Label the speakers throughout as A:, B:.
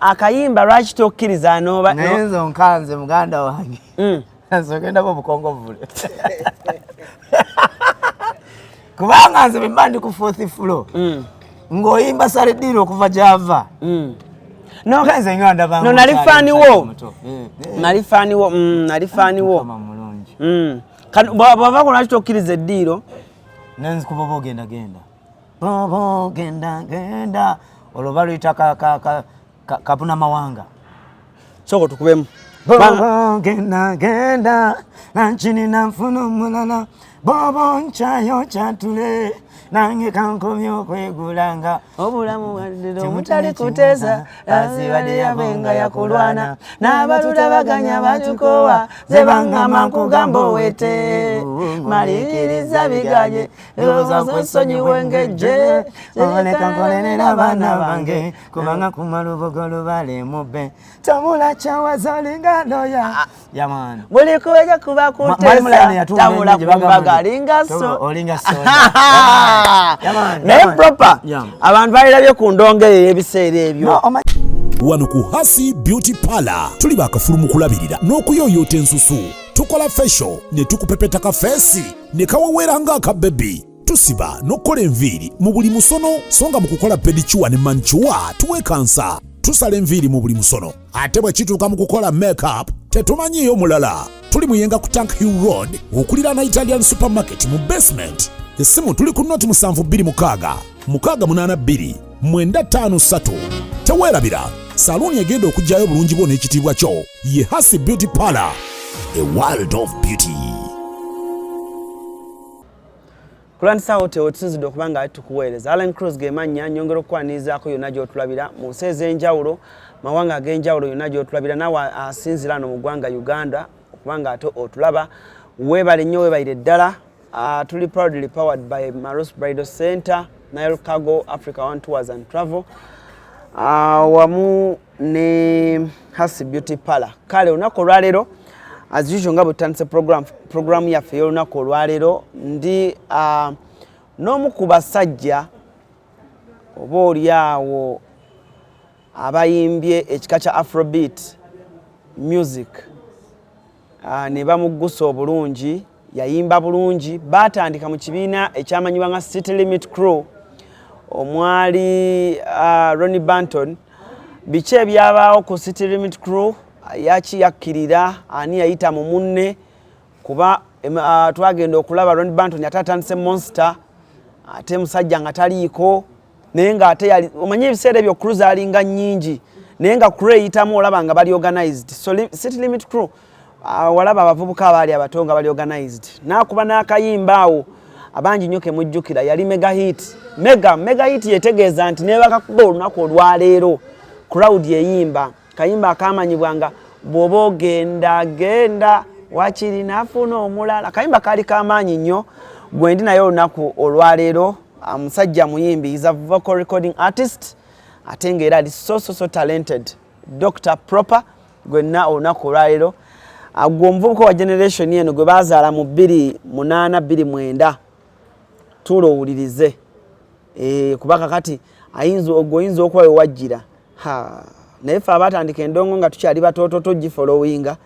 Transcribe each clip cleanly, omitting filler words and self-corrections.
A: akayimba lwaki tokkiriza noba
B: nenzo nkanze muganda wange nsogenda bo bukongo vule kubanga nze bembandi ku fourth floor ngoyimba salediro kuva Java no kanze nganda bangu
A: no nalifani wo kan baba ko lwaki tokkiriza eddiro
B: nenzi kubobo genda bobo genda olobalo itaka kapuna mawanga
A: soko tukubemu
B: bobo genda nanchini namfuno mulala bobo nchayo chatule nange kankomyo kwegulanga obulamu wadiro mutali kuteza azibade yabenga yakulwana nabaluda baganya batukowa zebanga mankugambo wete malikiriza bigaje ezozo sonyi wengeje oleka nkolera bana bange kubanga kumalubogolo bale mube tamula chawazalinga loya yamana
A: buli kuweja kuba kuteza tamula kumbaga so
B: olinga so
A: naye proper abantu balirabye ku ndonge ebiseera ebyo
C: wano ku Hasi Beauty Parlor tuli bakafulumu kulabirira n'okuyoyota ensusu tukola facial ne tukupepeta ka face ne kawawera nga aka baby tusiba n'okola enviiri mu buli musono songa mu kukola pedicure ne manicure tuwekansa tusala enviiri mu buli musono ate bwe kituuka mu kukola makeup tetumanyiyo mulala tuli muyenga ku Tank Hill Road okulira na Italian supermarket mu basement esimu tuli ku noti 72 682 953 teweerabira saluni egenda okujjayo bulungi bwo n'ekitiibwa kyo ye Hasi Beauty Parlor, a world of beauty.
A: kulantisa hotel otusinzidde okubanga tukuweereza ALLANCRUZ gemannya nyongera okwanirizaako yonna gy'otulabira mu nsi ez'enjawulo mawanga ag'enjawulo yonna gy'otulabira naawe asinzira ano mu ggwanga Uganda okubanga ate otulaba weebale nnyo weebalire ddala tuli proudly powered by Marus Bridal Center, Nile Cargo, Africa One Tours and Travel wamu ne Hasi Beauty Parlor. Kale olunaku olwaleero as usual nga butandise program yaffe y'olunaku olwaleero ndi n'omu ku basajja oba oliawo abayimbye ekika kya Afrobeat music ne bamuggusa obulungi yayimba bulungi batandika mu kibiina ekyamanyibwa nga City Limit Crew omwali Ronnie Banton biki ebyabaawo ku City Limit Crew yakiyakkirira ani yayita mu munne kuba twagenda okulaba Ronnie Banton yatatandise Monster ate musajja nga taliiko naye nga ate yali omanye ebiseera ebyo CRUZ alinga nnyingi naye nga crew eyitamu olaba nga bali organized so City Limit Crew walaba abavubuka abaali abatonga bali organized nakuba n'akayimba awo abangi nnyo ke mujjukira yali mega hit yetegeeza nti nebakakuba olunaku olwaleero crowd yeyimba kayimba akamanyibwanga bwoba genda wakiri nafuna omulala kayimba kaali kamaanyi nnyo gwendi naye olunaku olwaleero musajja muyimbi is a vocal recording artist ate ng'era ali so talented Dr.Propa gwenna olunaku olwaleero gwe omuvubuka wa generation eno gwe bazaala mu 28-29 tulowulirize kubaka kati oyinza okuba wewajjira naye ffe abatandika endongo nga tukyali batooto togifolowinga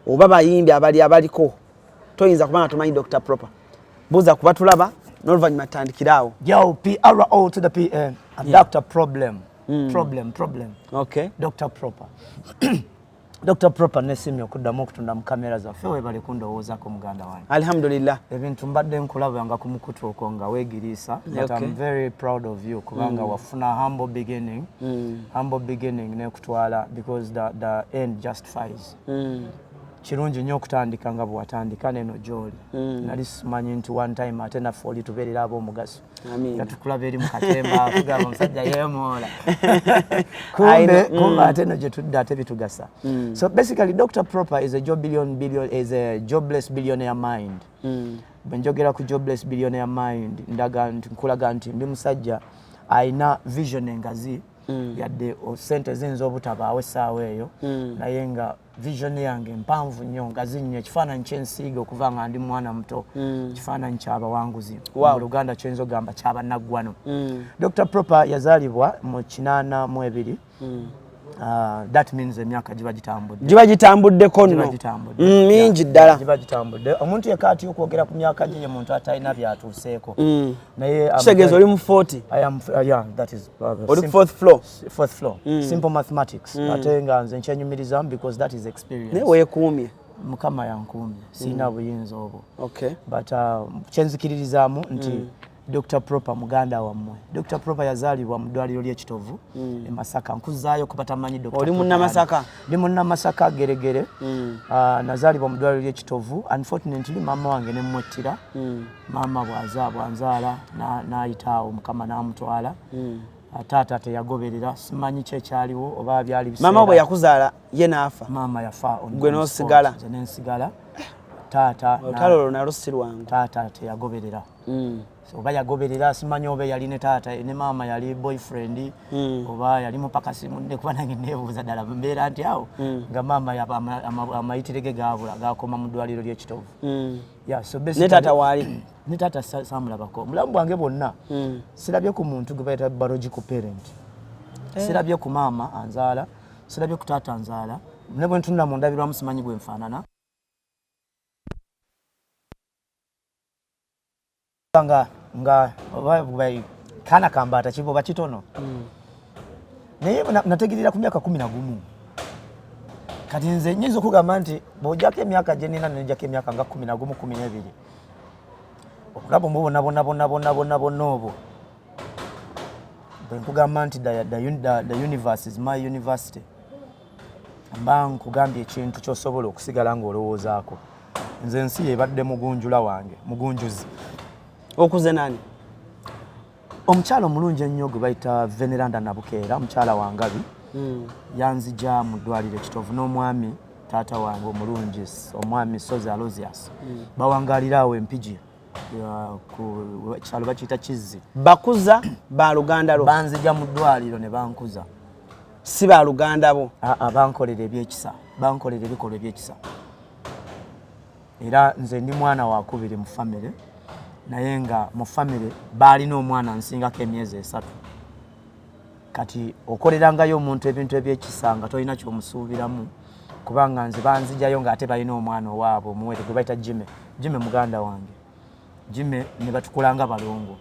A: oba bayimbi abaliko toyinza kubanga tumanyi Dr.Propa buuza kuba tulaba n'oluvannyuma tutandikiraawo
B: yo PRO to the PN Dr. Problem.
A: Okay.
B: Dr.Propa Dr.Propa nesimye okuddamu okutunda mu kamera zaffe webale kundowoozaako muganda wange
A: alhamdulillah
B: ebintu mbadde nkulabanga ku mukutu okwo nga weegiriisa but I'm very proud of you kubanga wafuna humble beginning nekutwala because the end justifies kirungi nnyo okutandika nga bw'atandika neno gy'oli nali simanyi nti one time ate naffe oli tubeerera ab'omugaso nga tukulaba eri mu katemba tugamba omusajja yeemoola kumbe ate no gye tudde ate bitugasa so basically Dr.Propa is a jobless billionaire mind bwe njogera ku jobless billionaire mind nkulaga nti ndi musajja ayina vision engazi yadde sente ziyinza obutabaawo essaawa eyo naye nga vision yange mpanvu nnyo ngazi nnyo ekifaananyi kyensiiga okuva nga ndi mwana muto ekifaananyi ky'abawanguzi mu Luganda kyoyinza ogamba ky'abannaggwano Dr.Propa yazaalibwa mu 82 That means emyaka giba gitambudde.
A: Giba gitambuddeko nno. Mingi ddala.
B: Giba gitambudde. Omuntu yekati okwogera ku myaka gye muntu atalina byatuuseeko.
A: Naye kitegeeza oli mu 40.
B: Yeah, that is
A: oli 4th floor.
B: 4th floor. Simple mathematics. Ate nga nze nkyenyumirizamu because that is experience.
A: Naye weekuumye.
B: Mukama yankuumye. Sina buyinza obwo.
A: Okay.
B: But kyenzikiririzaamu nti Dr.Propa muganda wammwe. Dr.Propa yazaalibwa mu ddwaliro ly'ekitovu e Masaka. Nkuzaayo kuba tamanyi Dr.
A: Oli munna Masaka?
B: Ndi munna Masaka geregere. Nazaalibwa mu ddwaliro ly'ekitovu. Unfortunately mama wange ne mwettira. Mama bw'azaabwa Anzala n'ayitaawo Mukama n'amutwala. Taata teyagoberera simanyi kyekyaliwo oba byali biseera.
A: Mama bwe yakuzaala ye n'afa.
B: Mama yafa.
A: Gwe n'osigala.
B: Nze ne nsigala. Taata
A: olutalo nalwo si lwangu.
B: Taata teyagoberera. So oba yagoberera simanyi oba yali ne taata ne mama yali boyfriend oba yali mupakasi munne kuba nange neebuuza ddala mbeera nti awo nga mama amayitirege gaabula gaakoma mu ddwaliro ly'ekitovu. So
A: ne taata waali?
B: Ne taata saamulabako. Omulamu bwange bwonna sirabye ku muntu gwe bayita biological parent. Sirabye ku mama Anzala, sirabye ku taata Anzala. Ne bwe ntunula mu ndabirwamu simanyi gwe nfaanana. nga kana kambata kibo bakitono naye nategerera ku myaka 11 kati nze nyizo kugamba nti bojjako emyaka gye nina nenjako emyaka nga 11 12 okulaba mbona obwo bwe nkugamba nti the universe is my university mba nkugambye ekintu ky'osobola okusigala ng'olowoozaako nze ensi yebadde mugunjula wange mugunjuzi.
A: Okuze nani?
B: Omukyala omulungi ennyo gwe bayita Veneranda Nabukeera, mukyala wangabi. Yanzija mu ddwaliro ekitovu n'omwami taata wange omulungi omwami Sozi Alozias. Bawangaalira awo Empigi ku kyalo bakiyita Kizzi.
A: Bakuza ba Luganda lo.
B: Banzija mu ddwaliro ne bankuza.
A: Si ba Luganda bo.
B: Bankolera ebyekisa. Bankolera ebikolwa ebyekisa. Era nze ndi mwana wa kubiri mu family. Naye nga mu family baalina omwana nsingako emyezi 3. Kati okolerangayo omuntu ebintu ebyekisa nga tolina ky'omusuubiramu kubanga nze banzijayo ng'ate balina omwana owaabwe omuwere gwe bayita Jime muganda wange. Jime ne batukulanga balongo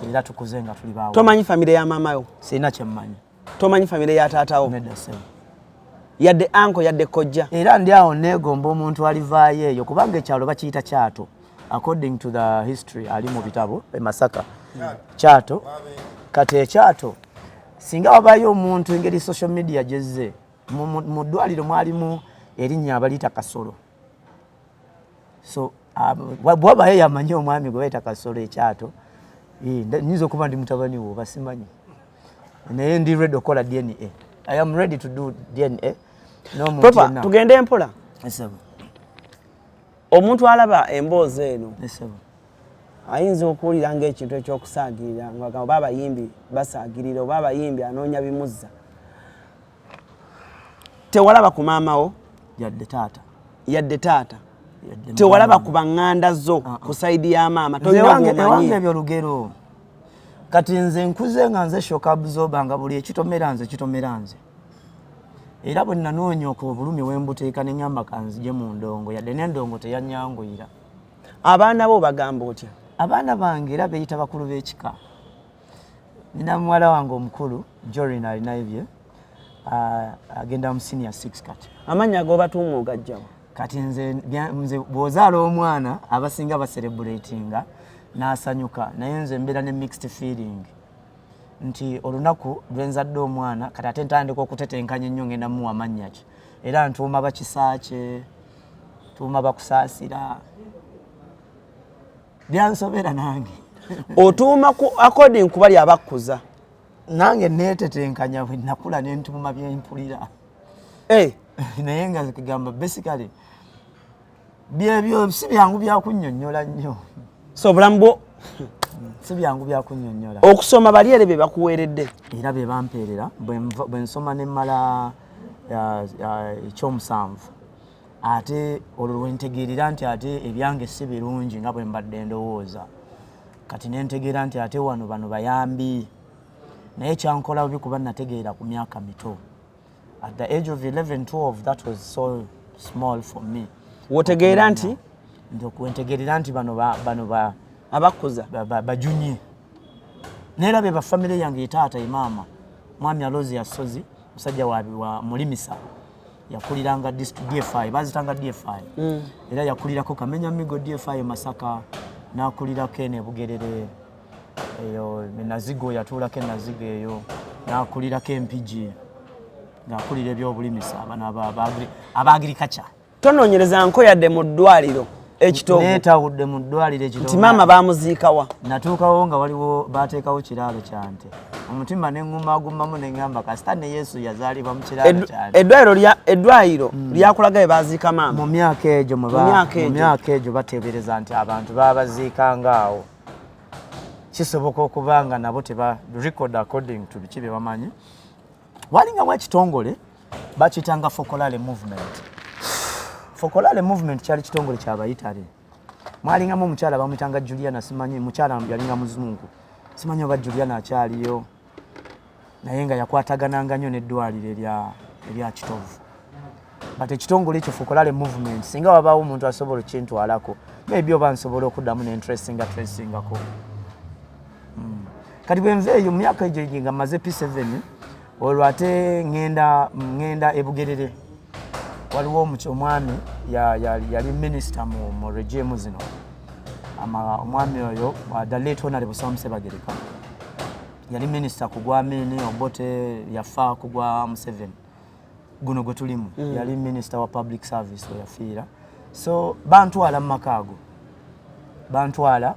B: era tukuze nga tuli baawo.
A: Tomanyi family ya mamayo?
B: Sina kyemmanyi.
A: Tomanyi family ya taatawo?
B: Nedda sebo.
A: Yadde uncle yadde kojja?
B: Era ndi awo neegomba omuntu alivaayo eyo kubanga ekyalo bakiyita Kyato. According to the history ali mu bitabo e Masaka. Kyato kati ekyato singa wabayo omuntu engeri social media jezze mu ddwaliro mwalimu erinnya abaliyita Kasolo. So bwabayo yamanyi omwami gwe bayita Kasolo ekyato nyiza okuba ndi mutabani wo basimanyi naye ndi ready okola DNA. I am ready to do DNA.
A: Propa tugende empola.
B: Esebo.
A: Omuntu alaba emboozi eno
B: esebo
A: ayinza okuwulira ng'ekintu ekyokusaagirira nga oba abayimbi basaagirira oba abayimbi anoonya bimuzza. Tewalaba ku maamawo? Yadde taata. Tewalaba ku baŋŋanda zo ku sayidi ya maama?
B: Ewange ebyolugero kati nze nkuze nga nze shock absorber nga buli ekitomera nze. Era bwe nanoonya obulumi wembuteeka ne ngamba kanzije mu ndongo yadde n'endongo teyanyanguyira.
A: Abaana bo bagamba otya?
B: Abaana bange era beeyita bakulu b'ekika. Nina muwala wange omukulu Jorina alina ebye agenda mu senior 6 kati.
A: Amannya g'obatuuma ogajjawo?
B: Kati nze bw'ozaala omwana abasinga baselebratinga n'asanyuka naye nze mbeera ne mixed feeling. Nti olunaku lwenzadde omwana kati ate ntandika okutetenkanya ennyo ngenda muwa amannya ki era ntuuma bakisaakye tuuma bakusaasira byansobera nange.
A: Otuuma ku according ku bali abakkuza?
B: Nange neetetenkanya bwe nakula n'entuuma byempulira naye nga zikugamba basically byebyo si byangu byakunnyonnyola nnyo.
A: So obulamu bwo
B: si byangu byakunnyonnyola.
A: Okusoma bali ere be bakuweeredde?
B: Era be bampeerera bwe nsoma ne mmala ekyomusanvu ate olwo lwentegeerera nti ate ebyange si birungi nga bwe mbadde ndowooza. Kati nentegeera nti ate wano bano bayambi naye kyankola bubi kuba nategeera ku myaka mito. at the age of 11, 12, that was so small for me.
A: Wotegeera nti?
B: Ndio kuentegerera nti bano
A: abakuza
B: bajunye. Nera be ba family yange taata imama. Mwami alozi ya sozi, musajja wa mulimisa. Yakuliranga district DFI, bazitanga DFI. Era yakulirako Kamenya Migo DFI Masaka, nakulira Kene Bugerere. Eyo nazigo yatula Kene nazigo eyo. Nakulira KMPG. Nakulira ebyobulimisa abana abagriculture. Tononyereza nko yadde mu ddwaliro ekitovu. Neta udde mu ddwaliro ekitovu. Nti mama bamuziikawa. Natuukawo nga waliwo bateekawo kiraalo kyante. Omutima nengumagummamu nengamba kasita ne Yesu yazaalibwa mu kiraalo kyante. Eddwaliro lyakulaga baziika mama. Mu myaka egyo bateebereza nti abantu babaziikanga awo. Kisoboka okubanga nabo teba record according to bikibe bamanyi. Walinga mwa kitongole bakitanga Focolare movement. Focolare movement kyali kitongole ky'abayitale. Mwalinga mu mukyala bamutanga Juliana Simanyi, mukyala yalinga muzungu. Simanyi oba Juliana akyaliyo. Naye nga yakwatagananga nnyo n'eddwaliro erya kitovu. But ekitongole ekyo Focolare movement singa wabaawo omuntu asobola okintwalako. Maybe oba nsobola okuddamu n'interestinga tracingako. Kati bwe nveeyo mu myaka egyo nga maze P7 olwo ate ngenda ebugerere. Waliwo omwami yali minister mu regime zino. Omwami oyo the late Honorable Sam Sebagereka. Yali minister kugwa Amini Obote yafa kugwa Museveni. Guno gwe tulimu. Yali minister wa public service we yafiira. So bantwala mu makaago. Bantwala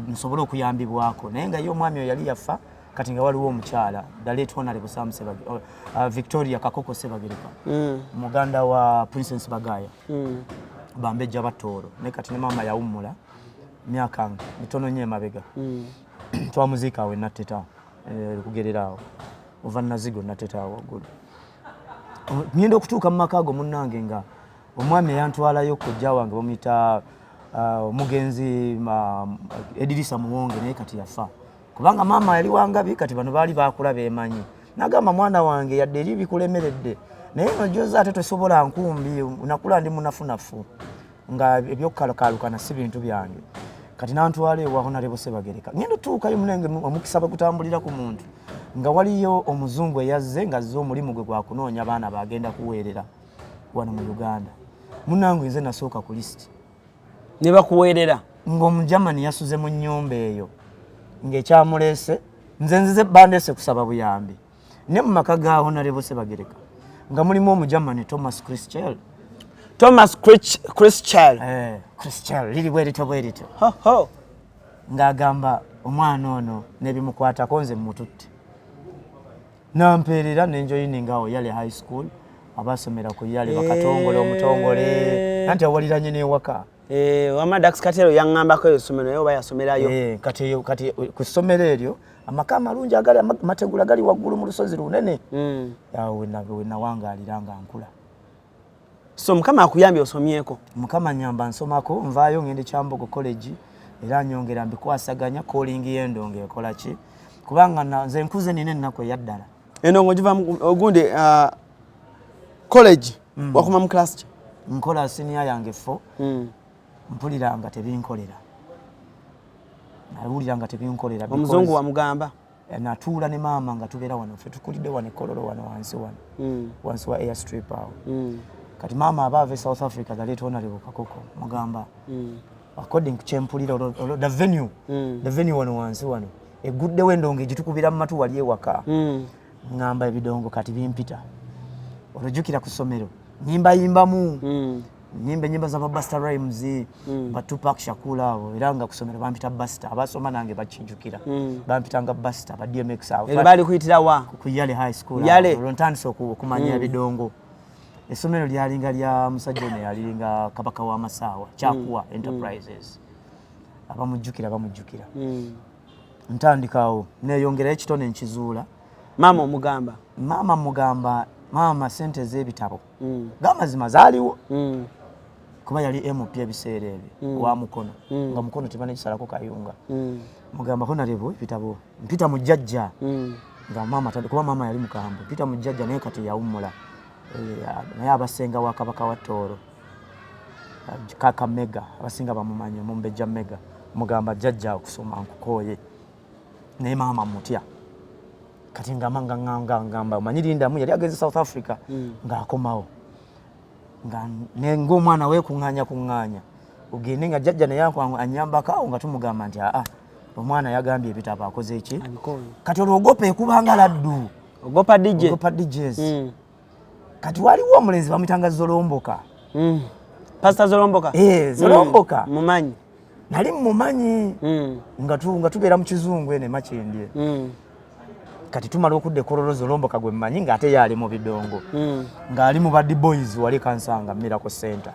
B: nsobola okuyambibwako. Naye nga yo omwami oyo yali yafa kati nga waliwo omukyala the late Honorable Sam Sebagereka. Victoria Kakoko Sebagereka. Muganda wa Princess Bagaya. Bambejja Batooro. Ne kati ne mama yawummula myaka mitono nnyo emabega. Twamuziika awo Nateta kugerera awo. Ova nazigo Nateta awo gulu. Ngenda okutuuka mu makaago munnange nga omwami yantwalayo kujja wange bamuyita omugenzi Edirisa Muwonge naye kati yafa. Kubanga mama yali wangabi kati bano baali bakula beemanyi. Nagamba mwana wange yadde eri bikulemeredde. Naye no joza ate tosobola nkumbi unakula ndi munafunafu. Nga ebyokkalukana si bintu byange. Kati nantwale wa Honorable Sebagereka. Ngendo tuukayo munenge omukisa bakutambulira ku muntu. Nga waliyo omuzungu eyazze nga zo mulimu gwe gwa kunoonya abaana bagenda kuweerera wano mu Uganda. Munangu nze nasooka ku list. Ne bakuweerera. Ng'omujamani yasuze mu nnyumba eyo. Ng'ekyamulese nze bandese kusaba buyambi. Ne mu maka ga Honorable Sebagereka. Nga mulimu omujamani Thomas Christian. Christian lili bwerito. Ho. Ng'agamba omwana ono nebimukwatako nze mututte. Nampeerera nenjoyininga awo Yale High School abasomera ku Yale bakatongole omutongole nanti awaliranye n'ewaka. Wama Dax Katero yangambako eyo somero yo bayasomerayo. Kati ku somero eryo amaka amalungi agali mategula gali waggulu mu lusozi lunene. Yawe nawangaliranga nkula. So mukama akuyambye osomyeko. Mukama nyamba nsomako nvaayo ngende Kyambogo College era nyongera mbikwasaganya calling yendonge ekola ki kubanga nze nkuze nine nnako yaddala. Eno ngojiva ogunde college wakuma mu class ki? Nkola senior yange 4. Mpuliranga tebinkolera. Nawuliranga tebinkolera. Omuzungu wa mugamba. Natuula ne mama nga tubeera wano ffe tukulidde wano Kololo wano wansi wano. Wansi wa airstrip awo. Kati mama abave South Africa the late Honorable Kakoko mugamba. According to Chempulira the venue wano wansi wano. Egudde wendonge gitukubira mu matu wali ewaka. Ngamba ebidongo kati bimpita. Olujukira ku somero. Yimbamu. Nyimba za Busta Rhymes ba Tupac Shakur abo eranga kusomera bampita Busta abasoma nange bakinjukira bampitanga Busta ba DMX abo bali kuyitira wa ku Yale High School Yale lontandise okumanya ebidongo esomero lyalinga lya musajja ne yalinga kabaka wa Masawa Kyakuwa Enterprises abamujjukira ntandikawo neyongera ekitone nkizuula mama mugamba mama sente z'ebitabo gama zimazaaliwo kuba yali MP ebiseera ebyo wa mukono nga mukono tebane kisalako kayunga mugamba Honorable ebitabo mpita mu jjajja nga mama kuba mama yali mukambwe mpita mu jjajja naye kati yawummula naye abasenga wa kabaka wa Tooro Kaka Mega abasinga bamumanyi Mumbejja Mega mugamba jjajja okusoma nkukoye naye maama mutya kati ngamba omanyirindamu yali agenze South Africa ng'akomawo nga omwana we kuŋŋaanya ogende nga jjajja naye anyambako nga tumugamba nti omwana yagambye ebitabo akoze eki kati olwogopa ekubanga laddu ogopa DJs kati waliwo omulenzi bamuyitanga Zolomboka
A: Pastor Zolomboka
B: Zolomboka
A: mumanyi
B: nali mumanyi nga tubeera mu kizungu ene Makindye kati tumala okudde Kololo Zolomboka gwe mmanyi ng'ate yali mu bidongo ng'ali mu Bad Boys wali Kansanga Miracle Center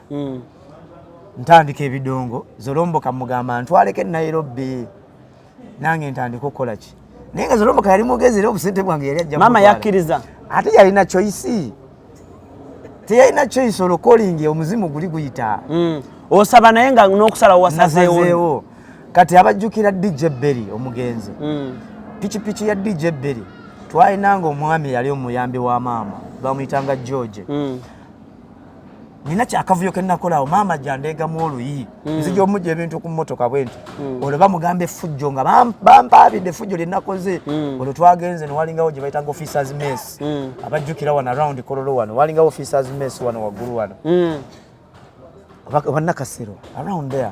B: ntandika ebidongo Zolomboka mugamba ntwaleko e Nairobi nange ntandika okukola ki naye nga Zolomboka yali mugezi era obusente bwange yali ajja
A: mama yakkiriza
B: ate yalina choice teyalina choice olokolingi omuzimu guli guyita
A: osaba naye nga n'okusalawo wasazeewo
B: kati abajjukira DJ Berry omugenzi pichi ya DJ Berry twalinanga omwami yali omuyambi wa maama bamuyitanga George nina kyakavuyo ke nakolawo maama jandeegamu oluyi nzija omujja ebintu ku mmotoka bwenti olwo bamugambe fujjo nga bampaabidde fujjo lye nakoze olwo twagenze newalingawo gye bayitanga officers mess abajjukira wano around Kololo wano walingawo officers mess wano waggulu wano Nakasero around there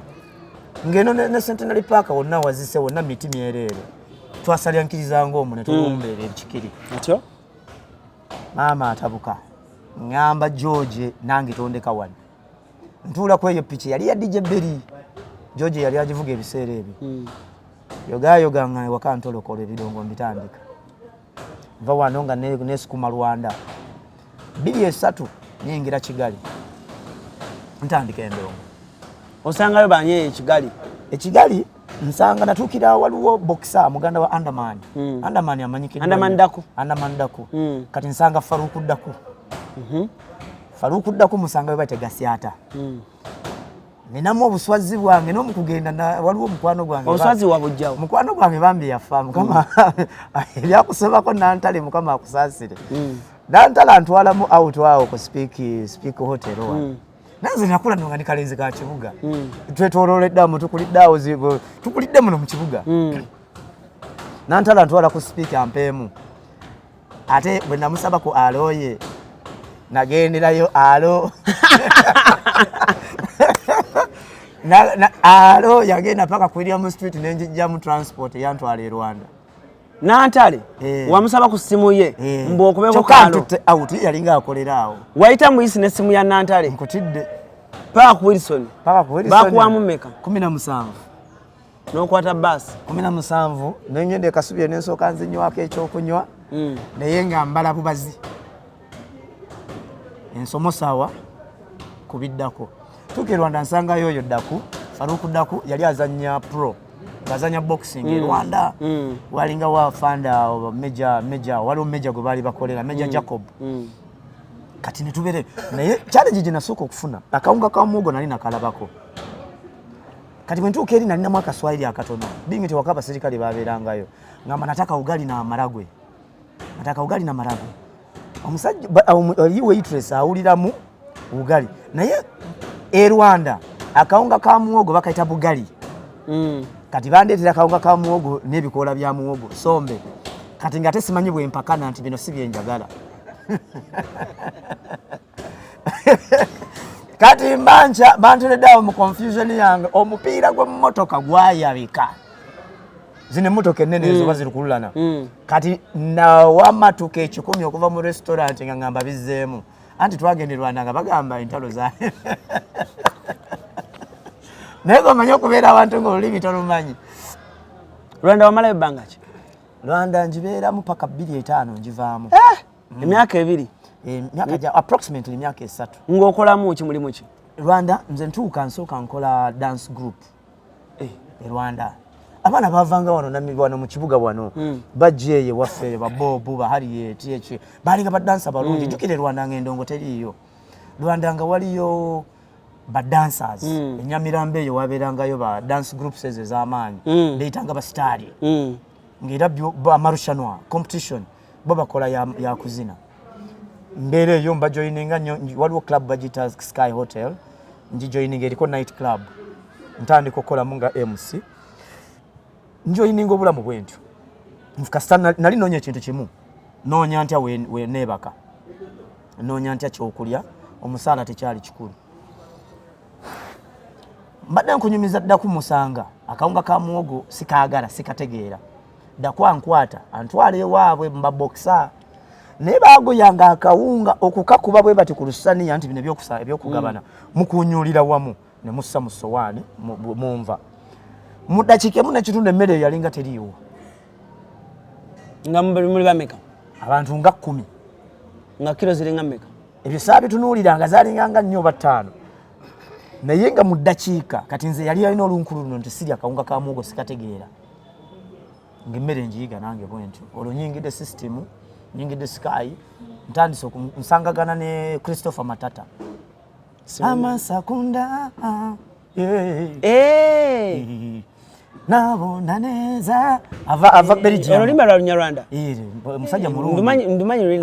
B: ngeno ne Centenary Park wonna wazise wonna miti myereere twasalya nkirizanga omwo ne tulumbeera ekikiri
A: atyo
B: maama atabuka ngamba George nange tondeka wano ntuula kweyo pichi yali ya DJ Berry George yali agivuga ebiseera ebyo yoga nga wakantolokola ebidongo mbitandika nva wano nga nesukuma Rwanda 2-3 nyingira Kigali ntandika endongo
A: osangayo banye Kigali nsanga natuukira waliwo boxer muganda wa Andaman Andaman amanyikidde Andaman Daku kati nsanga Faruku Daku musanga bate Gasyata ninamu obuswazi bwange n'omukugenda waliwo mukwano gwange obuswazi wabujjawo
B: mukwano gwange bambi yafa mukama ebyakusebako Nantale mukama akusaasire Nantale antwalamu out wawo ku speak hotel wa naze nakula nga ni kalenzi ka kibuga twetololeddamu tukuliddawo zibo tukulidde muno mu kibuga Nantale antwala ku speak ampeemu ate bwe namusaba ku aloye nagenderayo alo alo yagenda paka ku William Street nenjija mu transport yantwala e Rwanda
A: Nantale wamusaba ku simu ye mbo okubeko
B: kalo out yalinga akolera awo
A: waita mu isi ne simu ya Nantale
B: nkutidde
A: paka ku Wilson bakuwamu meka
B: 17
A: n'okwata basi
B: 17 nengende kasubye nensoka nzinywako ekyokunywa naye nga mbala bubazi ensomo sawa kubiddako tuke Rwanda nsanga yoyo Daku Faruku Daku yali azanya pro azanya boxing Rwanda walinga wa fanda meja waliwo meja gwe bali bakolera meja Jacob kati netubere naye challenge ginasooka okufuna akawunga ka muogo nali nakalabako kati bwentuuka eri nalina mwaka Swahili akatono bingiti wakaba serikali babeerangayo ngamba nataka ugali na maragwe omusajja waitress awuliramu ugali naye e Rwanda akawunga ka muogo bakaita bugali kati bandeetera akawunga ka muogo n'ebikoola bya muogo sombe kati nga tesimanyi bwempakana nti bino si byenjagala kati mbancha bantuleddawo mu confusion yange omupiira gw'emmotoka gwayabika zine motoka ennene ezo bazirikululana kati nawamatuka 10 okuva mu restaurant nga ngamba bizzeemu anti twagende Rwanda nga bagamba entalo zaane naye gomanyi okubeera abantu ng'olulimi tolumanyi
A: Rwanda wamala ebbanga ki
B: Rwanda njibeeramu paka 2-5 njivaamu
A: emyaka 2
B: emyaka approximately emyaka 3
A: ng'okolamu ki mulimu ki
B: Rwanda nze ntuuka nsooka nkola dance group e Rwanda abana bavanga wano namibwano mu kibuga wano bajjeye waffe babobu Harriet eche balinga badansa balungi jukire Rwanda ng'endongo teriyo Rwanda nga waliyo badancers enyamirambe eyo wabeerangayo ba dance groups ezo ez'amaanyi beetanga basitari ng'era amarushanwa competition bo bakola ya kuzina mbere yo mba joininga waliwo club bagita Sky Hotel nji joininga eriko night club ntandika okukola munga MC njoininga obulamu bwentyo kasita nali noonya ekintu kimu noonya ntya we nebaka noonya ntya kyokulya omusaala tekyali kikulu mbadde nkunyumiza dda kumusanga akawunga ka muwogo sikaagala sikategeera dakwankwata antwala ewaabwe mbabokisa naye baagoyanga akawunga okukakuba bwe bati ku lusaniya nti bino ebyokugabana mukunyulira wamu ne mussa mu sowaani munva mu dakiika emu n'ekitundu emmere eyo yalinga teriiwo
A: nga muli bameka
B: abantu nga 10
A: nga kilo ziringa mmeka
B: ebyo saabitunuuliranga zaalinganga 4 oba 5 naye nga mu ddakiika kati nze yali alina olunkulu luno nti sirya akawunga ka muwogo sikategeera ng'emmere njiyiga nange bwentyo olwo nyingidde system nyingidde Sky ntandise nsangagana ne Christopher Matata amasakunda nabona neza ava Belgium
A: olulimi lwa Lunyarwanda
B: musajja mulungi
A: ndumanyi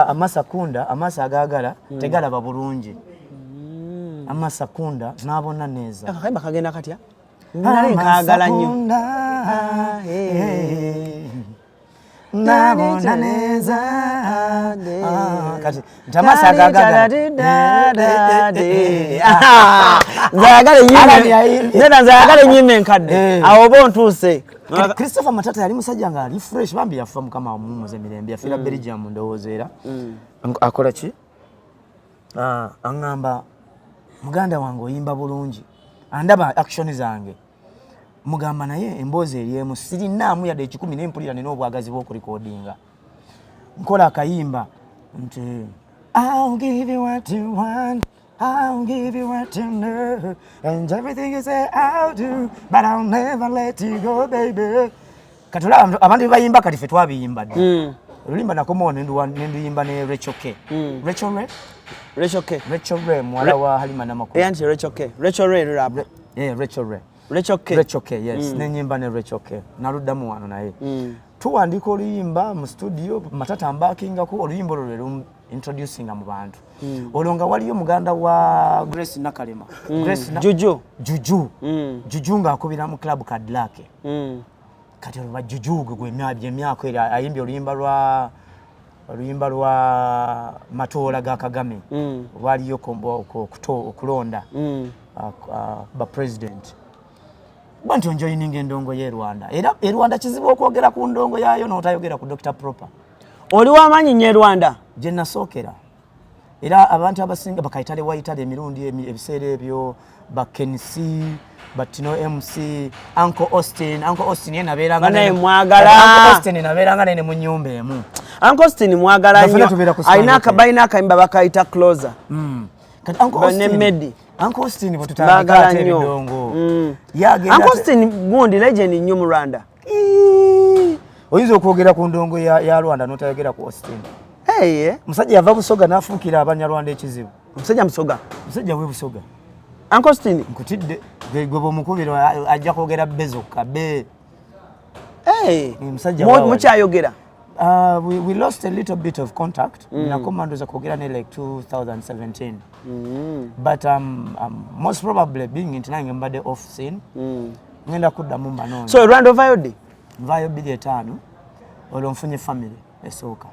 B: amasakunda amasa agagala tegalaba bulungi amasakunda nabona neza
A: akakayimba kagenda katya nali nkagala nnyo
B: nabona neza kati ntamasa agagala
A: nzayagala nyime nkadde awo oba ontuuse
B: Christopher Matata yali musajja nga ali fresh bambi yafa mukama mumuze mirembe yafira Belgium ndowoozeera akola ki aŋŋamba muganda wange oyimba bulungi andaba action zange mugamba naye emboozi eryemu sirinaamu yadde 10 n'empulira nina obwagazi bw'okulikodinga nkola akayimba nti I'll give you what you want, I'll give you what you know, and everything you say I'll do, but I'll never let you go, baby. Katula abantu bayimba kati fe twabiyimba dde lulimba nakomo ndiyimba ne Rachel K. Rachel Ray mwala wa Halima Namakulu
A: anti Rachel K. Rachel Ray rap Rachel K,
B: yes. Nenyimba ne Rachel K. Naruddamu wano naye. Tuwandika oluyimba mu studio Matata ambakinga ko oluyimba olwo introducing mu bantu. Olonga waliyo muganda wa Grace Nakalema. Juju nga akubira mu club Cadillac. Kati olwa Juju gwe myako era ayimba oluyimba lwa Matola ga Kagame. Waliyo kombo okulonda. Ba president bantu njoyininga endongo ye Rwanda era Rwanda kizibu okwogera ku ndongo yayo n'otayogera ku Dr.Propa
A: oli wamanyi nye Rwanda
B: je nasookera era abantu abasinga bakayitale wayitale emirundi ebiseera ebyo bakenisi batino MC Uncle Austin yena beeranga
A: naye mwagala
B: Uncle Austin nabeeranga nene mu nyumba emu
A: Uncle Austin mwagala nnyo ayina akabayina akayimba bakayita closer
B: kati Uncle Austin Uncle Austin bwetutandika ate ebidongo
A: Uncle Austin gundi legend nnyo mu Rwanda
B: oyinza okwogera ku ndongo ya Rwanda n'otayogera ku Austin musajja yava Busoga n'afuukira Abanyarwanda ekizibu musajja w'e Busoga
A: Uncle Austin
B: nkutidde gwe bw'omukubiro ajja kwogera bbe zokka bbe musajja
A: mukyayogera
B: we lost a little bit of contact. Nakomandoza kwogera ne like 2017. But most probably being into nange mbadde off scene. Ngenda kuddamu mbanonya.
A: So Rwanda vayode?
B: Vayode 5 olwo nfunye family esooka.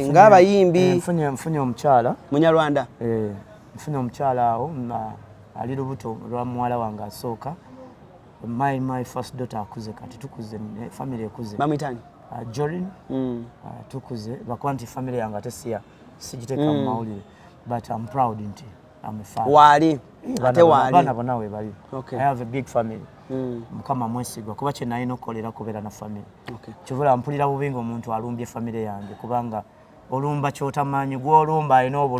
A: Ng'abayimbi
B: mfunye omukyala
A: Munyarwanda.
B: Mfunye omukyala awo ali lubuto lwa muwala wange asooka. My first daughter akuze kati tukuze family ekuze
A: bamwitani
B: Jorin tukuze bakwanti family yanga tesiya sijiteka mu mawulire but I'm proud nti I'm a father
A: wali ate wali
B: bana bonawe bali
A: okay.
B: I have a big family mukama mwesigwa kuba kye nalina okukolera kubeera na family
A: okay.
B: Kivula mpulira bubinga omuntu alumbye family yange kubanga olumba kyotamanyi gwolumba alina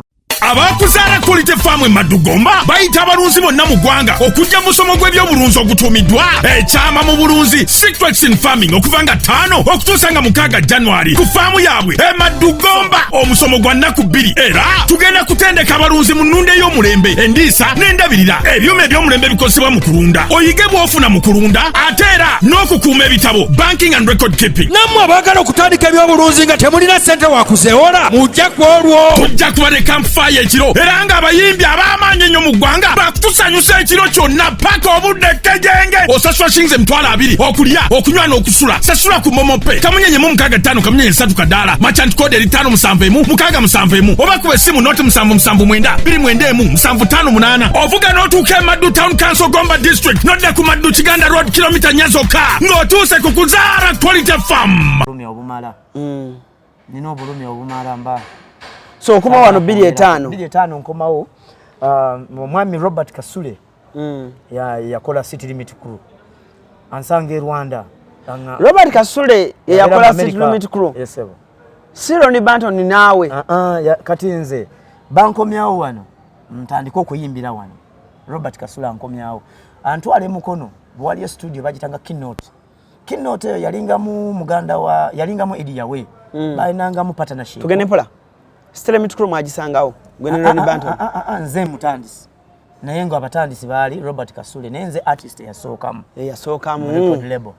C: Abakuzaala Quality Farm Madugomba bayita abalunzi bonna mu ggwanga okujja musomo gw'ebyobulunzi ogutuumiddwa ekyama mu bulunzi Citrus Farming okuva nga 5 okutuusa nga 6 January ku faamu yaabwe Madugomba omusomo gwa nnaku 2 era tugenda kutendeka abalunzi mu nnunda ey'omulembe endiisa n'endabirira ebyuma eby'omulembe bikozesebwa mu kulunda oyige bw'ofuna mu kulunda ate era n'okukuuma ebitabo banking and record keeping.
D: Nammwe abaagala okutandika ebyobulunzi nga temulina ssente wakuzeewola mujja ku olwo
C: tujja kuba ne campfire ekiro era ng'abayimbi ab'amaanyi ennyo mu ggwanga bakutusanyusa ekiro kyonna paka obudde Kyange osasula shilingi 2000 okulya okunywa n'okusula sasula ku momope kamunyenye mu 65 kamunyenye 3 kadaala merchant code 571 671 oba kuba essimu noti 779 291 ovuga n'otuuka e Maddu Town Council Gomba District nodda ku Maddu Kiganda Road kilomita 4 zokka ng'otuuse ku Kuzaala Quality Farm.
B: Nina obulumi obumala mba
A: so okuma wano 2.5
B: nkomawo omwami Robert Kasule yakola City Limit Crew ansanga Rwanda
A: Robert Kasule yakola City Limit Crew Siro ni Banton ni naawe
B: kati nze bankomyawo wano ntandika okuyimbira wano Robert Kasule ankomyawo antwale mukono bwali studio bagitanga keynote eyo yalingamu muganda wa yalingamu Ediyawe balinangamu partnership
A: tugende mpola City Limit Crew mwagisangawo gwenero ni Banton
B: nze mutandisi naye ngo abatandisi baali Robert Kasule nenze artist yasookamu record label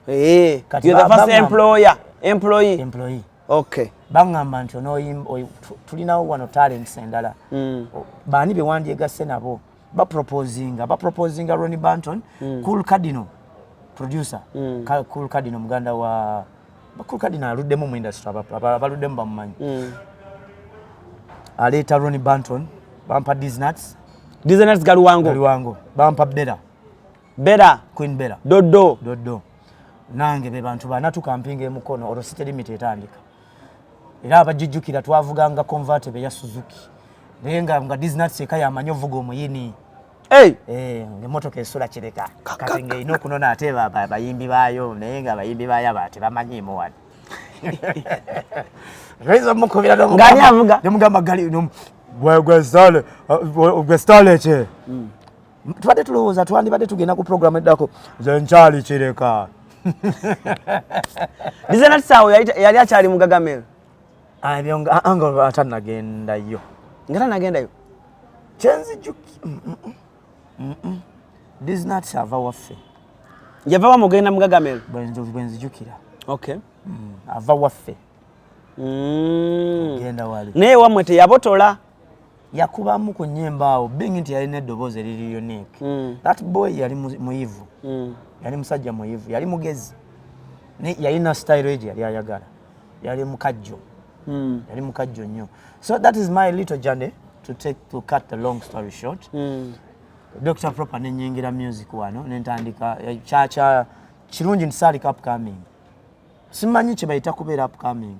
A: kati you're the first employee okay
B: bangamba nti tulinawo wano talents endala baani bewandyegasse nabo baproposinga Ronnie Banton Cool Cardinal producer Cool Cardinal muganda wa Cool Cardinal aluddemu mu industry abaluddemu bamumanyi aleeta Ronnie Banton bampa Disnuts Galuwango bampa Bera Queen Bera Dodo nange be bantu bana tukampinga emukono oro City Limit etandika era abajijjukira twavuganga convertible ya Suzuki nenga nga Disnuts ekaya amanyovugo omuyini emotoka esula kireka katenge ino kunona ate bayimbi bayo naye nga bayimbi bayo abate bamanyiimo wano rezo mukubira no
A: ngani avuga
B: nemugamba gali no gwe stale che tubadde tulowooza twandibadde tugenda ku program eddako ze nkyali kireka
A: Disnuts awo yali akyali mu Gagamel
B: anga atanagendayo kyenzijuki Disnuts ava waffe
A: yava wamugenda mu Gagamel
B: bwenzijukira
A: okay
B: ava waffe genda wali
A: naye wamwe teyabotola
B: yakubamu ku nnyemba awo being nti yalina eddoboozi eriri unique that boy yali muyivu yali musajja muyivu yali mugezi yalina style egi yali ayagala yali mukajjo nnyo so that is my little journey to cut the long story short Dr.Propa nenyingira music wano nentandika chacha kirungi ntisaalika upcoming simanyi kye bayita kubeera upcoming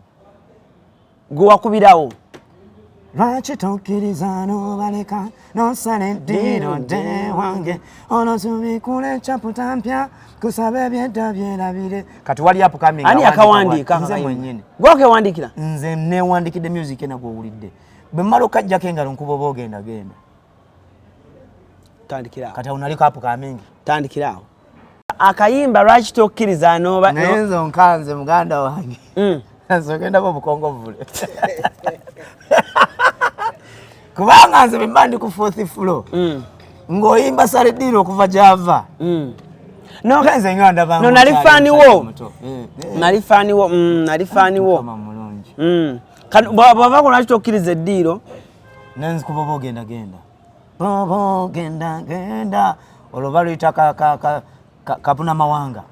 A: gwe wakubirawo
B: lwaki tokkiriza n'obaleka n'osala eddiiro de wange olosubikula echaputa mpya kusaba ebyedda byerabire kati wali upcoming
A: ani akawandiika
B: nze mwennyini
A: gwe okewandikira
B: nze newandikidde music enagwe owulidde bwe mmala okajjako engalo nkuba oba ogenda genda
A: tandikirawo
B: kati unaliko upcoming
A: tandikirawo akayimba lwaki tokkiriza
B: nayenze onkanze muganda wange nsogendako obukongo vule kubanga nze bemba ndi ku 4th floor ng'oyimba saleddiiro okuva gy'ava nze nga ndaba
A: nali faaniwo bw'ava ku lwaki tokkiriza eddiiro
B: nenzi kuba oba ogenda bobo genda olwo baluyita kapuna mawanga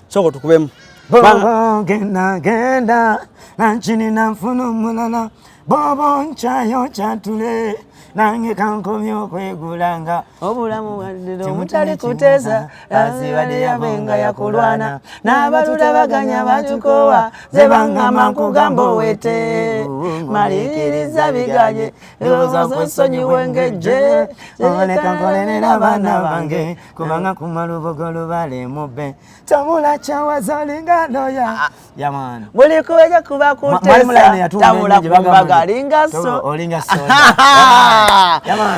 A: soko tukubemu
B: bobo genda nanchini nanfuna omulala bobo nchayo chatule nange kankomya okwegulanga
A: obulamu bwaddiro mutali kuteesa azibadde yabenga yakulwana n'abalula baganya batukowa ze bangamba nkugamba owete maliriza biganye ozosonyiwe ngejje
B: oleka nkolerera abaana bange kubanga kumala obogolo balemube tamula kyawaza olinga Nonya yamani
A: buli kubeja kuba kuteesa tamula kumbaga alinga so
B: olinga so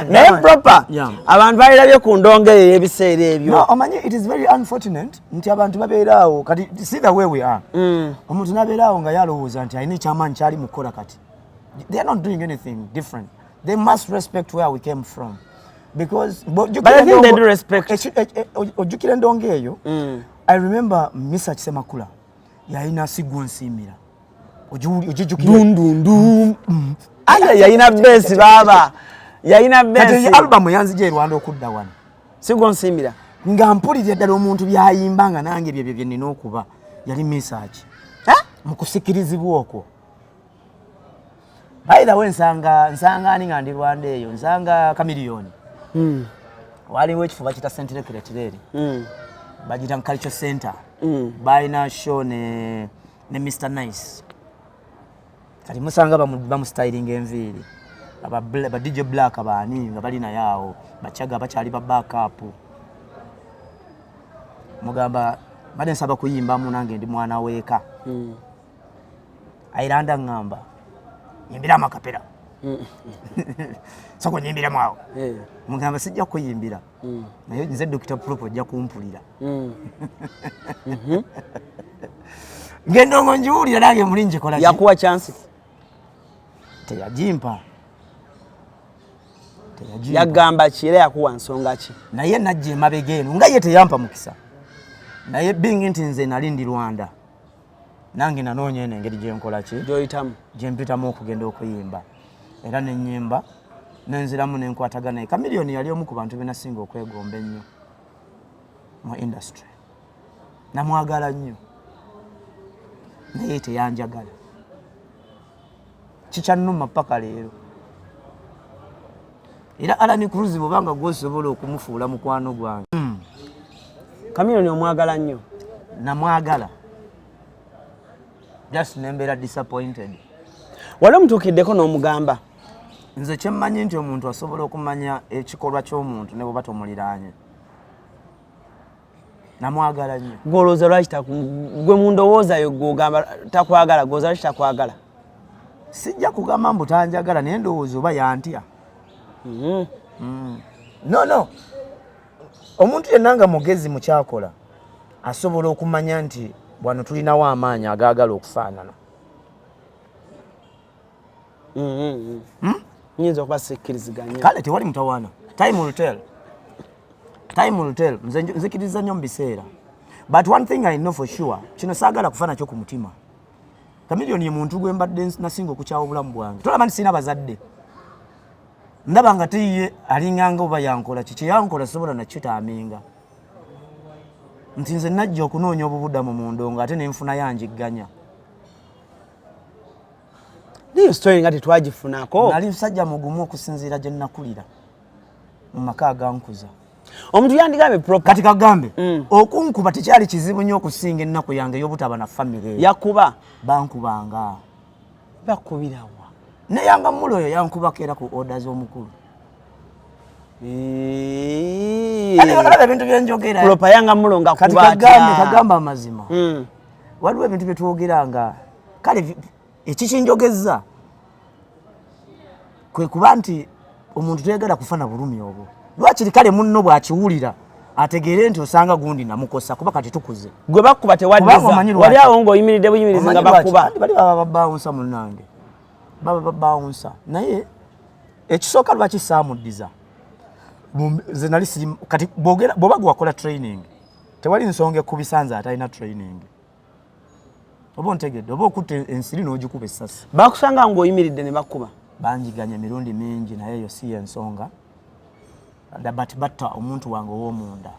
A: naye proper abantu balirabye ku ndongo eyo ebiseera ebyo.
B: No, omanyi it is very unfortunate nti abantu babeeraawo kati see the way we are. Omuntu nabeeraawo nga yalowooza nti alina ekyamaanyi kyali mu kukola kati. They are not doing anything different. They must respect where we came from. Because
A: but I think they do respect.
B: Ojjukira endongo eyo. I remember Mr. Kisemakula yalina sigwa nsiimira. Ojjukira
A: dundundum. Yalina besi baba. Yalina besi.
B: Kati album yanzije Rwanda okudda wano.
A: Sigwa nsiimira.
B: Nga mpulira ddala omuntu byayimba nga nange bye nina okuba. Yali message. Mu kusikirizibwa okwo. By the way nsanga ani nga ndi Rwanda eyo nsanga Chameleone. Waliwo ekifuba kita Central Tireri. Bajita Culture Center. Baina show ne Mr. Nice. Kati musanga bamu styling enviri. Aba DJ Black abani nga bali na yao. Bachaga bachali ba backup. Mugamba bade nsaba kuyimba mu nange ndi mwana weka. Airanda ngamba. Nyimbira makapera. Sako nyimbira mwawo. Mugamba sijja kuyimbira. Naye nze Dr.Propa ajja kumpulira. Ngendo ngonjulira nange mulinje kola.
A: Yakuwa chance.
B: Teyajimpa.
A: Yagamba kire yakuwa nsonga ki.
B: Naye najje mabegeno nga ye teyampa mukisa. Naye bingi nti nze nali ndi Rwanda. Nange nanoonya ene engeri gye nkola ki
A: joyitamu
B: gye mpitamu okugenda okuyimba era n'ennyimba nenziramu n'enkwatagana. Chameleone yali omu ku bantu be nasinga okwegomba ennyo mu industry. Namwagala nnyo naye teyanjagala kikyannuma paka leero. Era ALLANCRUZ bw'obanga gw'osobola okumufuula mukwano gwange.
A: Chameleone omwagala nnyo.
B: Namwagala. Just nembeera disappointed.
A: Wali omutuukiddeko n'omugamba.
B: Nze kyemmanyi nti omuntu asobola okumanya ekikolwa ky'omuntu ne bw'oba tomuliraanye. Namwagala nnyo.
A: Gw'olowooza lwaki gwe mu ndowooza yo gw'ogamba takwagala gw'olowooza lwaki takwagala?
B: Sijja kugamba mbu tanjagala naye ndowooza oba yantya. No. Omuntu yenna nga mugezi mu kyakola asobola okumanya nti wano tulinawo amaanyi agaagala okufaanana.
A: Nyinza okuba sikkiriziganya.
B: Kale tewali mutawaana. Time will tell. Nzikiriza nnyo mu biseera. But one thing I know for sure, kino saagala kufaana kyo ku mutima. Chameleone ye muntu gwe mbadde nasinga okukyawa obulamu bwange. Tolaba nti sirina bazadde. Ndaba nga tiye alinganga oba yankola kiki yankola sobola nakitaaminga. Nti nze najja okunoonya obubuddamu mu ndongo ate n'enfuna yanjigganya.
A: Niyo story nga tetwagifunako.
B: Nali musajja mugumu okusinziira gye nnakulira mu maka agankuza.
A: Omuntu yandigambye Propa.
B: Kati kagambe okunkuba tekyali kizibu nnyo okusinga ennaku yange ey'obutaba na family.
A: Yakuba.
B: Bankubanga.
A: Bakubirawa.
B: Ne yanga mulo oyo yankubako era ku orders omukulu. Alibagala ebintu byenjogera.
A: Propa yanga mulonga kuba
B: kati kagamba amazima. Waliwo ebintu bye twogeranga. Kale ekikinjogeza kwe kuba nti omuntu teyagala kufana bulumi obwo. Lwaki kale munno bw'akiwulira ategeere nti osanga gundi namukosa kuba kati tukuze.
A: Gwe bakuba tewaddiza. Wali awo ng'oyimiridde buyimirizi nga bakuba.
B: Bali baba babawunsa munnange. Baba babawunsa. Naye ekisooka lwaki saamuddiza. Nze nali kati bw'oba gwakola training tewali nsonga ekubisanza atalina training. Oba ontegedde oba okutte ensiri n'ogikuba essasi.
A: Bakusanga ng'oyimiridde ne bakuba.
B: Banjiganya emirundi mingi naye eyo si y'ensonga. But batta omuntu wange ow'omunda.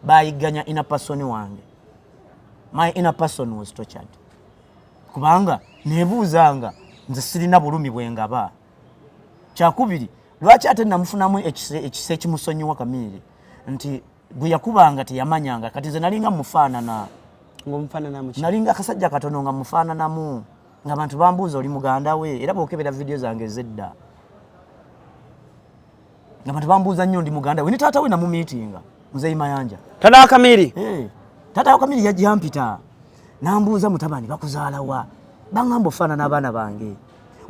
B: Bayigganya inner person wange. My inner person was tortured. Kubanga nebuuzanga nze sirina bulumi bwengaba. Kyakubiri lwaki ate namufunamu ekise kimusonyiwa Kamiri nti gwe yakubanga teyamanyanga kati nze nalinga mufaanana.
A: Ng'omufaanana mu ki?
B: Nalinga akasajja katono nga mufaananamu nga abantu bambuuza oli muganda we era bw'okebera video zange ez'edda. Nga abantu bambuuza nnyo ndi muganda we ne taata we namumiitinga Muzeeyi Mayanja.
A: Taata wa Kamiri?
B: Taata wa Kamiri yajja mpita. Nambuuza mutabani bakuzaala wa? Bangamba ofaanana abaana bange.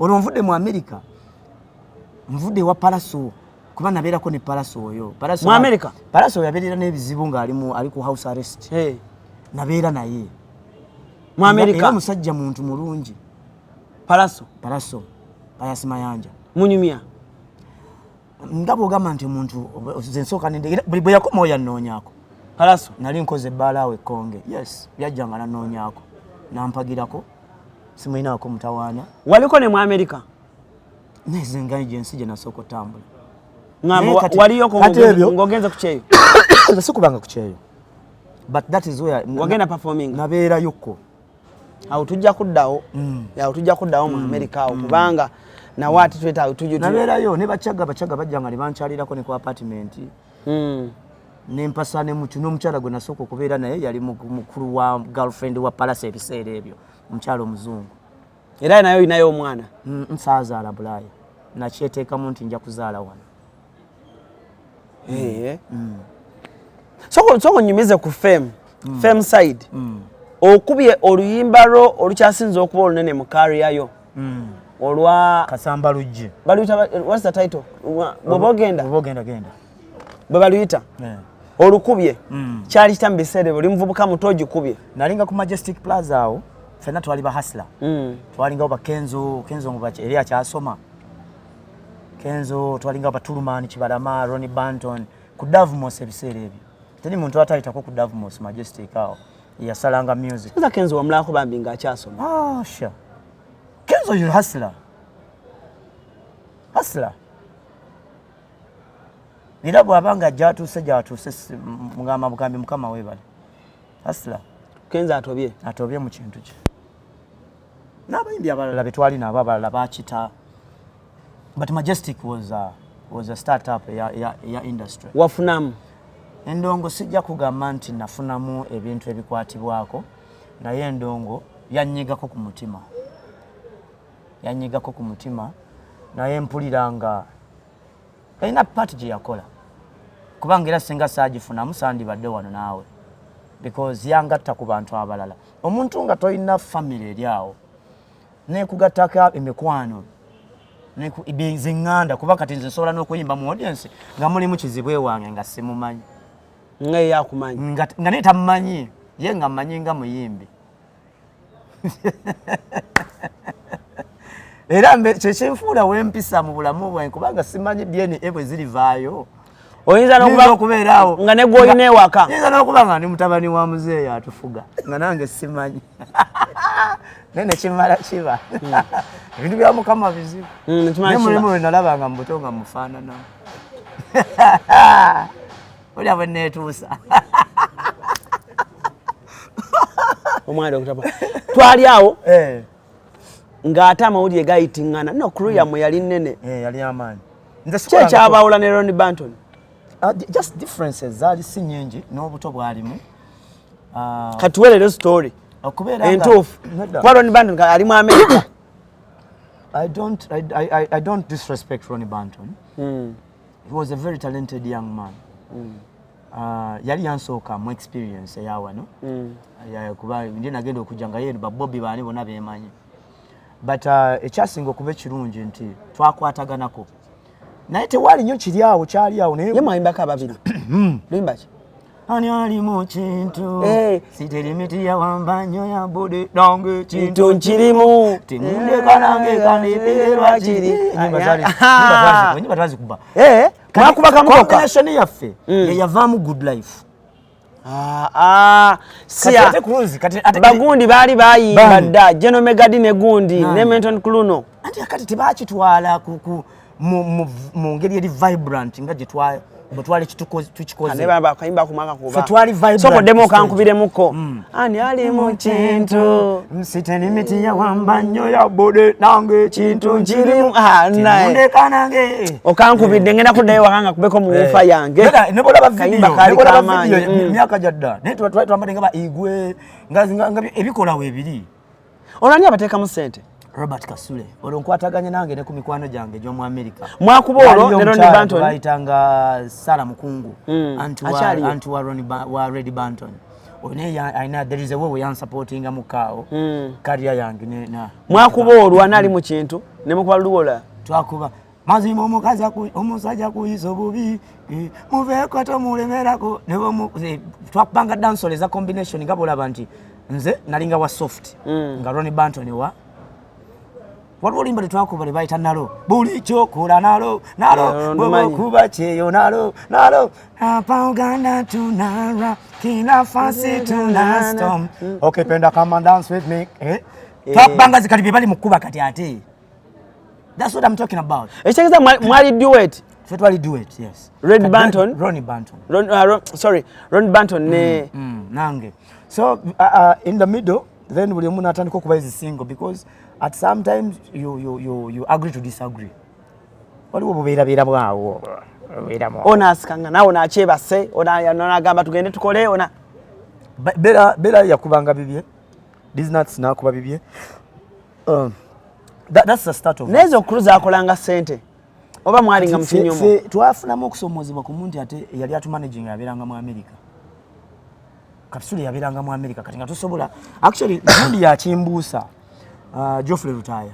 B: olwo nvudde mu America nvudde wa Palaso kuba nabeerako ne Palaso oyo
A: mu America
B: Palaso yabeerera n'ebizibu ng'ali ku house arrest nabeera naye mu America era musajja muntu mulungi Palaso Palaso mayanja
A: munyumya
B: nga bw'ogamba nti omuntu nsooka bwe yakoma oyo anoonyaako
A: Palaso
B: nali nkoze ebbaala awo Konge yes byajjanga nanoonyaako nampagirako simulinaako mutawaana
A: waliko ne mu America
B: neze ngai gyensi gye nasooka otambula
A: waliyo ng'ogenza ku kyeyo
B: sikubanga ku kyeyo but that is where
A: wagenda performing
B: nabeerayokko
A: awo tujja kuddawo mu America awo kubanga nawe ati twetaawe
B: nabeerayo ne bacaga bajjanga ne bankyalirako ne ku apartment nempasa ne mutu n'omukyala gwe nasooka okubeera naye yali mukulu wa girlfriend wa Palace ebiseera ebyo omukyala omuzungu
A: era nayo olinayo omwana
B: nsaazaala Bulaaya nakyeteekamu nti nja kuzaala wano
A: soko nyumize ku fame side okubye oluyimba lwo olukyasinza okuba olunene mu kariyayo olwa
B: Kasamba Lujje
A: baluyita what's the title bw'ogenda
B: genda
A: bwe baluyita olukubye kyali kitambi biseera oli muvubuka muto ogikubye
B: nalinga ku Majestic Plaza awo fena twali ba hustler twalinga ba Kenzo ngo eri akyasoma Kenzo twalinga ba Tulumani Kibalama Ronnie Banton ku Davmos ebiseera ebyo teni muntu atayitako ku Davmos Majestic awo yasalanga music
A: kuza Kenzo wamulako bambi nga akyasoma
B: sure Kenzo you hustler nira bwabanga gyatuuse mugamba bugambi mukama webale hustler
A: Kenzo atobye mu kintu kye n'abayimbi abalala betwali nabo abalala bakita but Majestic was a startup ya industry wafunamu
B: endongo sijja kugamba nti nafunamu ebintu ebikwatibwako naye endongo yanyigako ku mutima naye mpuliranga erina pati gye yakola kubanga era singa saagifunamu sandibadde wano naawe because yangatta ku bantu abalala omuntu nga tolina family eri awo nekugattako emikwano ziŋŋanda kuba kati nze nsobola n'okuyimba mu audience nga mulimu kizibwe wange nga simumanyi
A: yakumanyi
B: nga naye tamumanyi ye nga mmanyi nga muyimbi era kyekyenfuula wempisa mu bulamu bwange kubanga simanyi DNA bwe zirivaayo
A: oyinza
B: n'okubeera awo
A: nga ne gw'olina ewaka
B: oyinza n'okuba nga ndi mutabani wa muzeeyi atufuga nga nange simanyi naye nekimala kiba ebintu bya Mukama bizibu naye mulimu we nalabanga mu buto nga mufaananamu olya bwe neetuusa
A: omwana okutapa twali awo ng'ate amawulire gayitiŋŋana no crew yammwe yali nnene
B: yali amaanyi
A: kyekyabawula ne Ronnie Banton
B: just differences zaali si nyingi n'obuto bwalimu
A: katuweerero story entuufu kuba Ronnie Banton ali mu America
B: I don't disrespect Ronnie Banton he was a very talented young man yali yansooka mu experience eya wano kuba ndi nagenda okujja nga ye babobbi baani bonna beemanyi but ekyasinga okuba ekirungi nti twakwataganako naye tewali nnyo kiri awo kyali awo naye
A: mwayimbako ababiri luyimba ki
B: ani ali mu kintu siteri miti yawamba nnyo ya bode nange kintu nkirimu timundeka nange kandipiirwa kiri enyimba twazikuba
A: mwakuba kamotoka
B: combination yaffe yeyavaamu good life
A: bagundi baali bayimba dda General Megadi ne gundi ne Menton Cluno
B: anti akati tebakitwala mu ngeri eri vibrant nga bwetwali
A: tukikozesokoddemu okankubiremukko ani ali mu kintu
B: siteni miti yawamba nnyo ya bode nange kintu nkirimu
A: timundeka nange okankubidde ngenda kuddayo wakanga kubeko mu wufa yange
B: myaka gyadda naye twambadde nga ba igwe ebikolawo ebiri
A: olwani abateekamu ssente
B: Robert Kasule olwo nkwataganye nange ne ku mikwano gyange gy'omu America
A: mwakuba olwo ne Ronnie Banton
B: bayitanga Sala Mukungu anti wa Red Banton there is a way we are supporting mukao career yange na
A: mwakuba olwana ali mu kintu ne mukuba luwola
B: twakuba mazima omusajja kuyiso bubi muveeko tomulemerako twakupanga dansole za combination nga bolaba nti nze nalinga wa soft nga Ronnie Banton wa waliwo olimba tetwakuba le bayita nalo buli kyokola nalo bwekuba kyeyo nalo apa Uganda tunara kina fancy tunastom okay penda come and dance with me twakubanga zikali bye bali mukuba kati ate. That's what I'm talking about.
A: Echekeza mwali duet.
B: Fetwali duet, yes.
A: Ronnie Banton. Ronnie Banton ne
B: nange. So in the middle, then we muna atandika okuba is single because at sometimes you agree to disagree. Waliwo bubeera bwawo.
A: Ona asikanga nawo na chebase ona agamba tugende tukole ona
B: bera yakubanga bibye. These nuts na kuba bibye. That's the start of
A: nezo CRUZ akolanga sente oba mwalinga mfinyomo
B: twafunamu okusomozebwa ku muntu ate yali atumanaging yabiranga mu America kapsuli yabiranga mu America kati nga tusobola actually ndi ya chimbusa Geoffrey Rutaya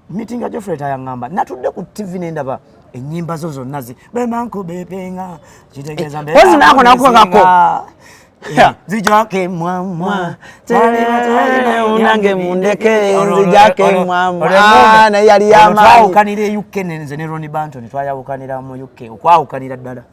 B: meeting ya Geoffrey Rutaya ngamba natudde ku TV nendaba enyimba zo zonna bemanko bepenga kitegeza mbe
A: kozi nako nakokako
B: zijake mwamwa
A: unange mundeke zijake mwamwa na yali yama
B: twawukanira UK ne Ronnie Banton twayawukanira mu UK okwawukanira ddala.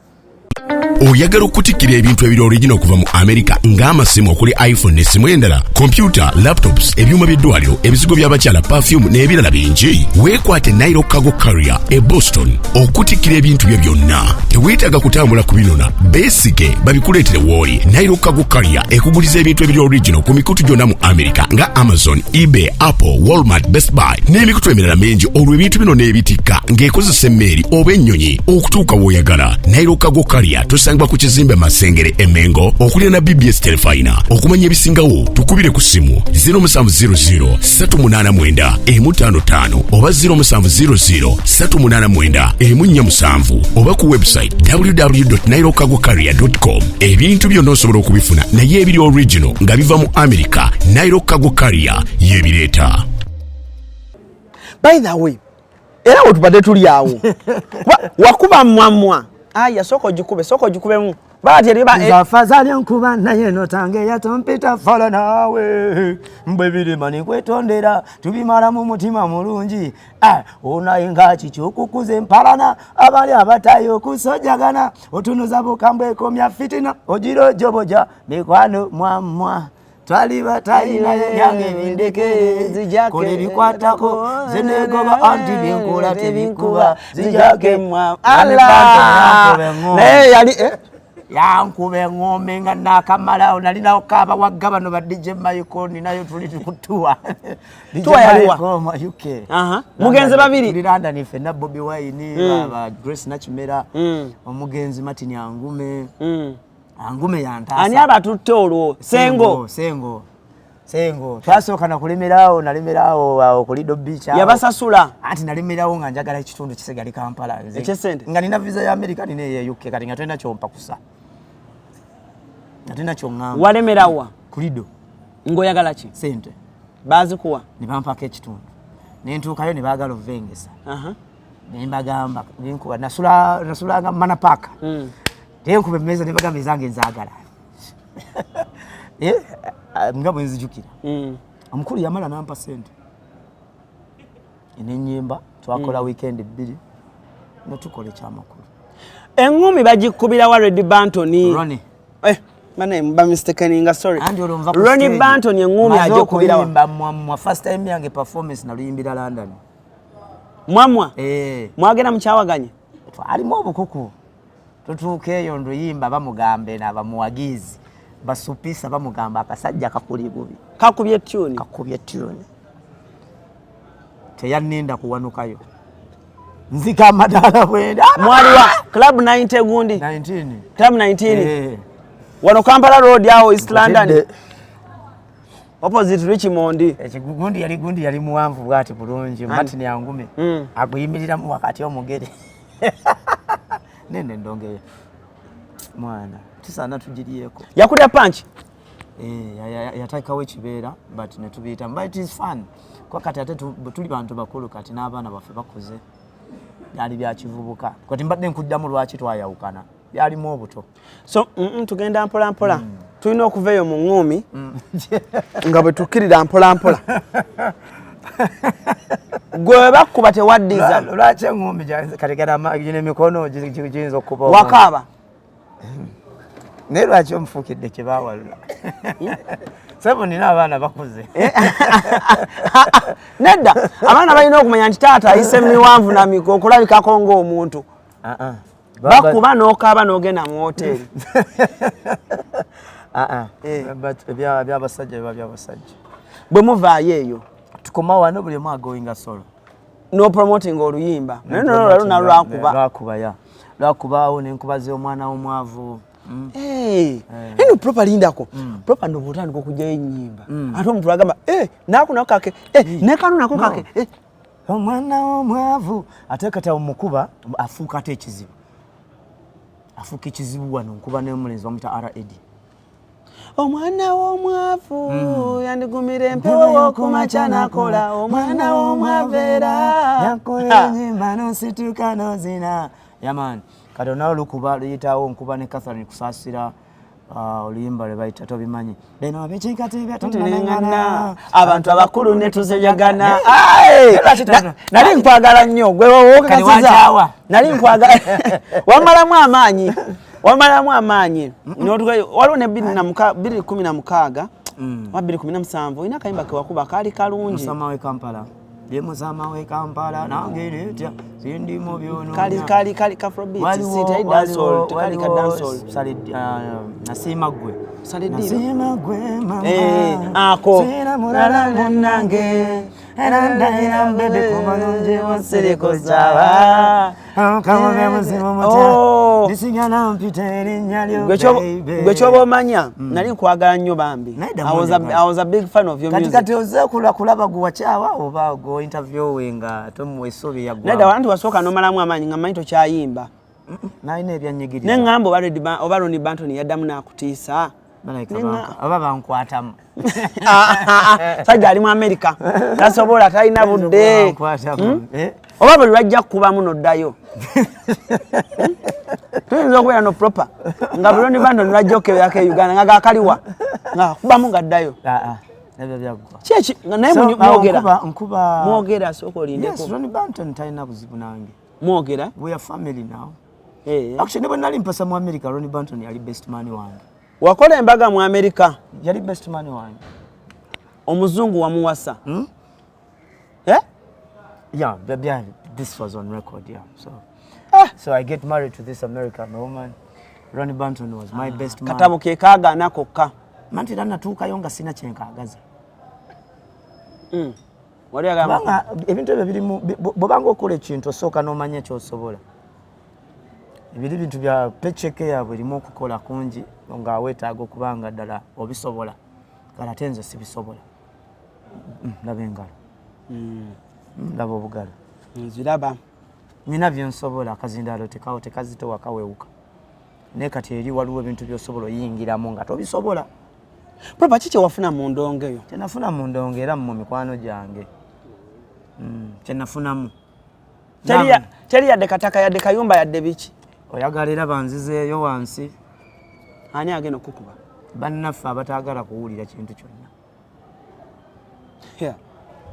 E: Oyagala okutikira ebintu ebiri original kuva mu America ng'amasimu okuli iPhone n'essimu endala, computer, laptops, ebyuma by'eddwaliro, ebizigo by'abakyala, perfume n'ebirala bingi. Weekwate Nairo Cargo Carrier e Boston okutikira ebintu bye byonna. Teweetaaga kutambula kubinona, beesige babikuleetere w'oli. Nairo Cargo Carrier ekuguliza ebintu ebiri original ku mikutu gyonna mu America nga Amazon, eBay, Apple, Walmart, Best Buy n'emikutu emirala mingi olwo ebintu bino n'ebitikka ng'ekozesa emmeeri oba ennyonyi okutuuka w'oyagala. Nairo Cargo Carrier tusangibwa ku kizimbe Masengere Emengo okulira na BBS Telefina. Okumanya ebisingawo tukubire ku simu 0700-389-155 oba 0700-389-147 oba ku website www.nairocargocarrier.com. ebintu byonna osobola okubifuna naye ebiri original nga biva mu America. Nairo Cargo Carrier yebireeta.
A: By the way era otubadde tuli awo wakuba mwamwa aya soko jikube mu bati riba
B: afadhali nkuba naye notange yatompita fala nawe mbebiri mani kwetondera tubimara mu mutima mulungi onayenga kichokukuze mpalana abali abatayo kusojagana otunuza bukambwe komya fitina ojiro joboja mikwano mwamwa twali batayina yange bindeke zijake kolebikwatako zenegoba anti binkola tebinkuba zijake mwa Allah naye yali yankube ngome nga nakamala nalina okaba wagabano ba DJ Mayikoni nayo tuli tukutua
A: tuwa yaliwa
B: koma UK
A: mugenzi babiri
B: tuli London ife na Bobby Wine baba Grace Nachimera omugenzi Martin Angume yantasa
A: ani abatutte olwo
B: sengo twasoka na kulimirawo nalimirawo okulido beach
A: yabasasula
B: anti nalimirawo nga njagala ekitundu kisegali Kampala
A: ekisente
B: nga nina visa ya America nine UK kati nga twenda kyompa kusa natenda kyongamba
A: walemerawa
B: kulido
A: ngoyagala ki
B: sente
A: bazikuwa
B: nibampaka ekitundu nentuukayo ne baagala ovengesa nembagamba nenkuba nasulanga mana park tenkube meza nebagamba ezange nzaagala nga bwe nzijukira omukulu yamala nampa sente enenyimba twakola weekend 2 netukola ekyamakulu
A: engumi bagikubira wa Ronnie Banton
B: Ronnie
A: mane mba mistakeninga sorry Ronnie Banton engumi ajokubira
B: wa first time yange performance naluyimbira London
A: mwamwa mwagenda mukyawaganye
B: twalimu obukuku tutuukeeyo nduyimba bamugambe n'abamuwagizi basupisa bamugamba akasajja kakuli bubi
A: kakubye tune
B: teyanninda kuwanukayo nzika amadala bwenda
A: mwali wa club 90 gundi
B: 19
A: club 19 wano Kampala road yawo East London opposite Richmond
B: gundi yali muwanvu bwati bulungi Martin Angume aguyimirira mu wakati omugere nende ndonge mwana tisana tujiriyeko
A: yakulya punch
B: yataikawo ekibeera but ne tubiyitamu but it is fun kwa kati ate tuli bantu bakulu kati n'abaana baffe bakuze byali bya kivubuka kati mbadde nkuddamu lwaki twayawukana byalimu obuto
A: so tugenda mpola mpola tulina okuveeyo mu ŋŋumi nga bwe tukkirira mpola mpola gwe bakuba tewaddiza
B: lwaki eŋŋumi kategera gino emikono giyinza okuba
A: wakaaba
B: naye lwaki omufuukidde kyebaawalula sebo nina abaana bakuze
A: nedda abaana balina okumanya nti taata ayise miwanvu namiko okulabikako ng'omuntu bakuba n'okaaba n'ogenda mu woteeri
B: byabasajja biba byabasajja
A: bwe muvaayo eyo
B: tukoma wano buli omu agoyinga solo
A: no promoting oluyimba
B: lwakubaawo nenkubaza omwana w'omwavu
A: eno propa lindako propa ndo botandika okujjayo ennyimba ate omuntu agamba naako nako kake nekano nako kake
B: omwana w'omwavu ate kati omukuba afuuka ate ekizibu afuuka ekizibu wano nkuba n'omulenzi bamuyita RAD
A: omwana w'omwavu yandigumira empewo w'okumakya nakola omwana w'omwavu era
B: yakola ennyimba n'osituka n'ozina yamaani kati onawo lukuba luyitawo nkuba ne Catherine kusaasira oluyimba lwe bayita tobimanyi beno abekikati byatonengana
A: abantu abakulu ne tuzeyagana nali nkwagala nnyo gwe wokakasiza nali nkwagala wamalamu amaanyi waliwo ne 2016 wa 2017 ina kayimba kewakuba kali kalungi
B: Musama we Kampala ye Musama we Kampala nangeretya sindi mu byono
A: kali kafrobeat sita dancehall kali ka dancehall
B: salid nasima gwe
A: mama ako
B: sina mulala nange era mbebe kumalonje wasereko zawa kama bemuzimu mutya disigana mpiteri nyalyo
A: gwe chobo manya nali nkwagala nnyo bambi I was a big fan of your music
B: kati oze kulaba guwachawa oba go interview wenga tomu esobe ya gwa
A: nada wantu wasoka no malamu amanyi nga manito kyayimba
B: naine ebyanyigiriza
A: nengambo obaloni bantu ni yaddamu nakutiisa
B: aba bankwatamu
A: sajja ali mu America tasobola talina budde oba bwe lwajja kubamu noddayo tuyinza okubeera no proper nga buloni bando nilwajja okebeyako e Uganda nga gakaliwa nga kubamu ngaddayo
B: ebyo byaggwa
A: kyeki naye mwogera sooka olindeko
B: yes Ronnie Banton talina buzibu nange
A: mwogera
B: we are family now actually ne bwe nali mpasa mu America Ronnie Banton yali best man wange
A: wakola embaga mu America
B: yali best man wange
A: omuzungu wamuwasa
B: yeah this was on record so I get married to this American woman Ronnie Banton was my best man
A: katabo ke kaagaana kokka
B: manti natuukayo nga sina kyenkagaza
A: wali agamba
B: ebintu ebyo birimu bwobanga okola ekintu osooka n'omanya kyosobola ebiri bintu bya paycheck yaabwe erimu okukola kungi nga weetaaga okubanga ddala obisobola kale ate nze sibisobola ndaba engalo ndaba obugalo
A: nziraba
B: nina byensobola akazindaalo tekazitowa kaweewuka naye kati eri waliwo ebintu byosobola oyingiramu nga tobisobola
A: propa kiki wafuna mu ndongo eyo
B: kyenafuna mu ndongo era mu mikwano gyange kyenafunamu
A: teri yadde kataka yadde kayumba yadde biki
B: oyagala era banzizeeyo wansi
A: ani agenda okukuba
B: bannaffe abataagala kuwulira kintu kyonna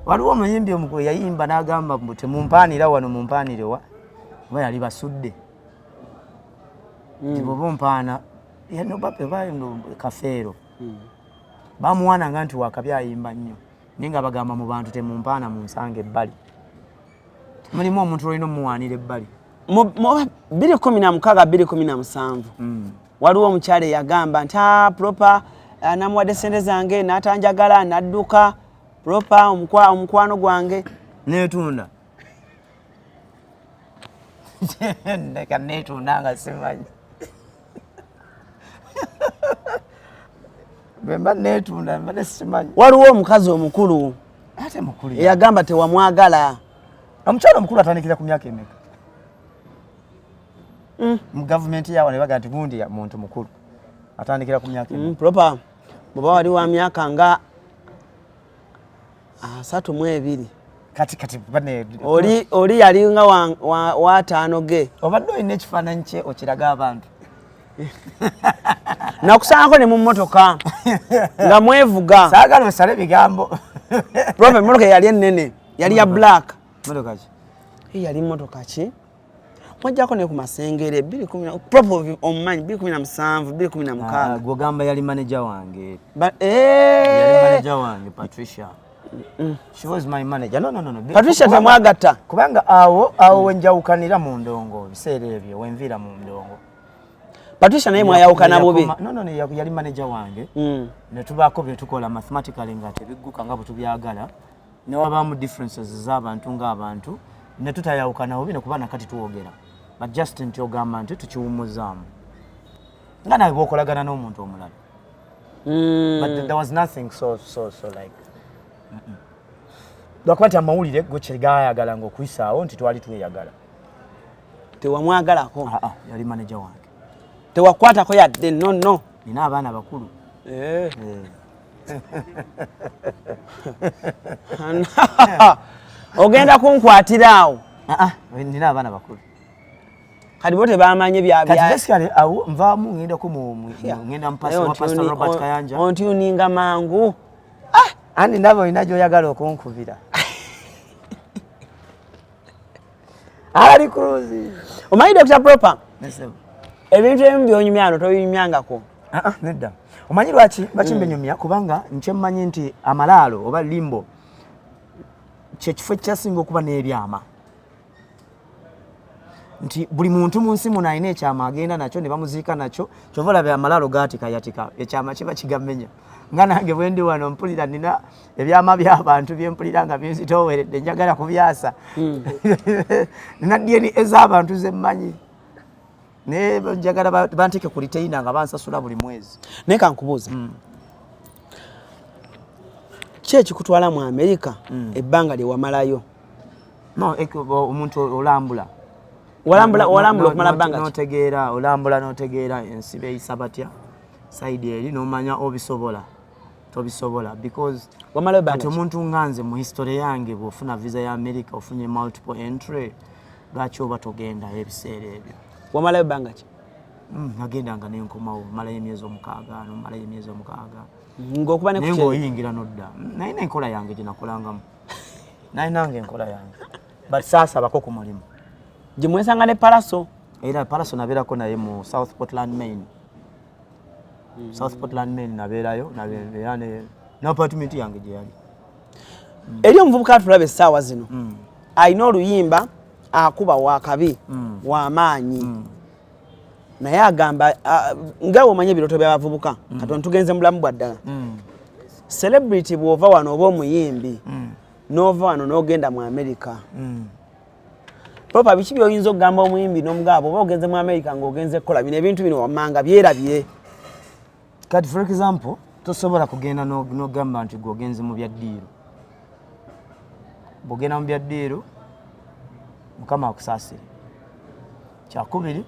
B: waliwo omuyimbi omukulu yayimba n'agamba mbu temumpaanira wano mumpaanire wa oba yali basudde tiboba ompaana kafeero bamuwananga nti wakabi ayimba nnyo naye nga bagamba mu bantu temumpaana mu nsanga ebbali mulimu omuntu olina omuwaanira ebbali
A: 2016-2017 waliwo omukyala eyagamba nti propa namuwadde sente zange n'atanjagala n'adduka propa omukwano gwange
B: neetunda ndeka neetunda nga simanyi bemba neetunda mbadde simanyi
A: waliwo omukazi omukulu
B: ate mukulu
A: eyagamba tewamwagala
B: omukyala omukulu atandikira ku myaka emeka mu gavumenti yawo ne baga nti gundi ya muntu mukulu atandikira ku myaka emeka
A: propa bw'oba wali wa myaka nga 32
B: kati bane
A: oli yali nga wa 5 ge
B: obadde olina ekifaananyi kye okiraga abantu
A: nakusaako ne mu mmotoka nga mwevuga
B: saagala osale bigambo
A: Propa emmotoka yali ennene yali ya black
B: motoka ki
A: yali mmotoka ki mwajjako ne ku masengere 2010 Propa omumanyi 2017 2016
B: gwogamba yali manager wange
A: yali
B: manager wange Patricia. She was my manager. No.
A: Patricia tamwagatta.
B: Kubanga awo wenjawukanira mu ndongo biseera ebyo wenvira mu ndongo.
A: Patricia naye mwayawukana bubi.
B: No, yali manager wange. Ne tubaako bye tukola mathematically nga tebigguka nga bwe tubyagala. Ne wabaamu differences z'abantu ng'abantu. Ne tutayawukana bubi ne kuba nakati tuwogera. But just nti ogamba nti tukiwummuzaamu. Nga nawe bw'okolagana n'omuntu omulala. But there was nothing so like Lwakwati amawulire gwe kyegayagala ng'okuyisaawo nti twali tweyagala.
A: Tewamwagalako?
B: Yali manager wange.
A: Tewakwatako yadde? No.
B: Nina abaana bakulu.
A: Ogenda kunkwatirawo?
B: Nina abaana bakulu.
A: Kati bo tebamanye bya
B: kati basically awo nvaamu ngendako ngenda mpasa wa Pastor Robert Kayanja.
A: Ontuninga mangu.
B: Andi nabo olina gy'oyagala okunkubira. ALLANCRUZ.
A: Omanyi Dr.Propa?
B: Ebintu
A: ebimu byonyumyano tobinyumyangako.
B: Nedda. Omanyi lwaki bakimbenyumya kubanga nkyemmanyi nti amalaalo oba limbo kyekifo ekyasinga okuba n'ebyama. Nti buli muntu mu nsi muno alina ekyama agenda nakyo ne bamuziika nakyo kyova olaba amalaalo gaatika yatika ekyama kiba kigamenya. Nga nange bwe ndi wano mpulira nina ebyama by'abantu bye mpulira nga binzitooweredde njagala kubyasa. Nina DNA ez'abantu ze mmanyi. Ne njagala banteke ku retainer nga bansasula buli mwezi.
A: Naye kankubuuza. Ki ekikutwala mu Amerika ebbanga lye wamalayo?
B: No, omuntu olambula.
A: Walambula okumala bbanga ki?
B: N'otegeera olambula n'otegeera ensi beyisa batya side eri n'omanya obisobola. Tobisobola because
A: wamala bbanga
B: ki? Omuntu nganze mu history yange bw'ofuna visa ya America ofunye multiple entry lwaki oba togenda ebiseera ebyo.
A: Wamala bbanga ki?
B: Nagendanga n'enkomawo malayo emyezi 6 n'omalayo emyezi 6.
A: Ng'okuba ne
B: kukyera. Ng'oyingira n'odda. Nalina enkola yange gye nakolangamu. Nalinanga enkola yange. But saasabako ku mulimu.
A: Gye mwesanga ne Palaso?
B: Era Palaso nabeerako naye mu South Portland, Maine. South Portland, Maine nabeerayo nabeera ne apartment yange gye yali.
A: Eri omuvubuka atulaba essaawa zino alina oluyimba akuba wakabi w'amaanyi naye agamba nga omanye ebiroto by'abavubuka katono tugenze mulamu bwa ddala celebrity bw'ova wano oba omuyimbi n'ova wano n'ogenda mu America. Propa biki by'oyinza okugamba omuyimbi n'omugabo oba ogenze mu America ng'ogenze kukola bino ebintu bino wammanga byerabire?
B: Kati for example tosobola kugenda n'ogamba nti gwogenze mu byaddiiro. Bw'ogenda mu byaddiiro Mukama akusaasire. Kyakubiri,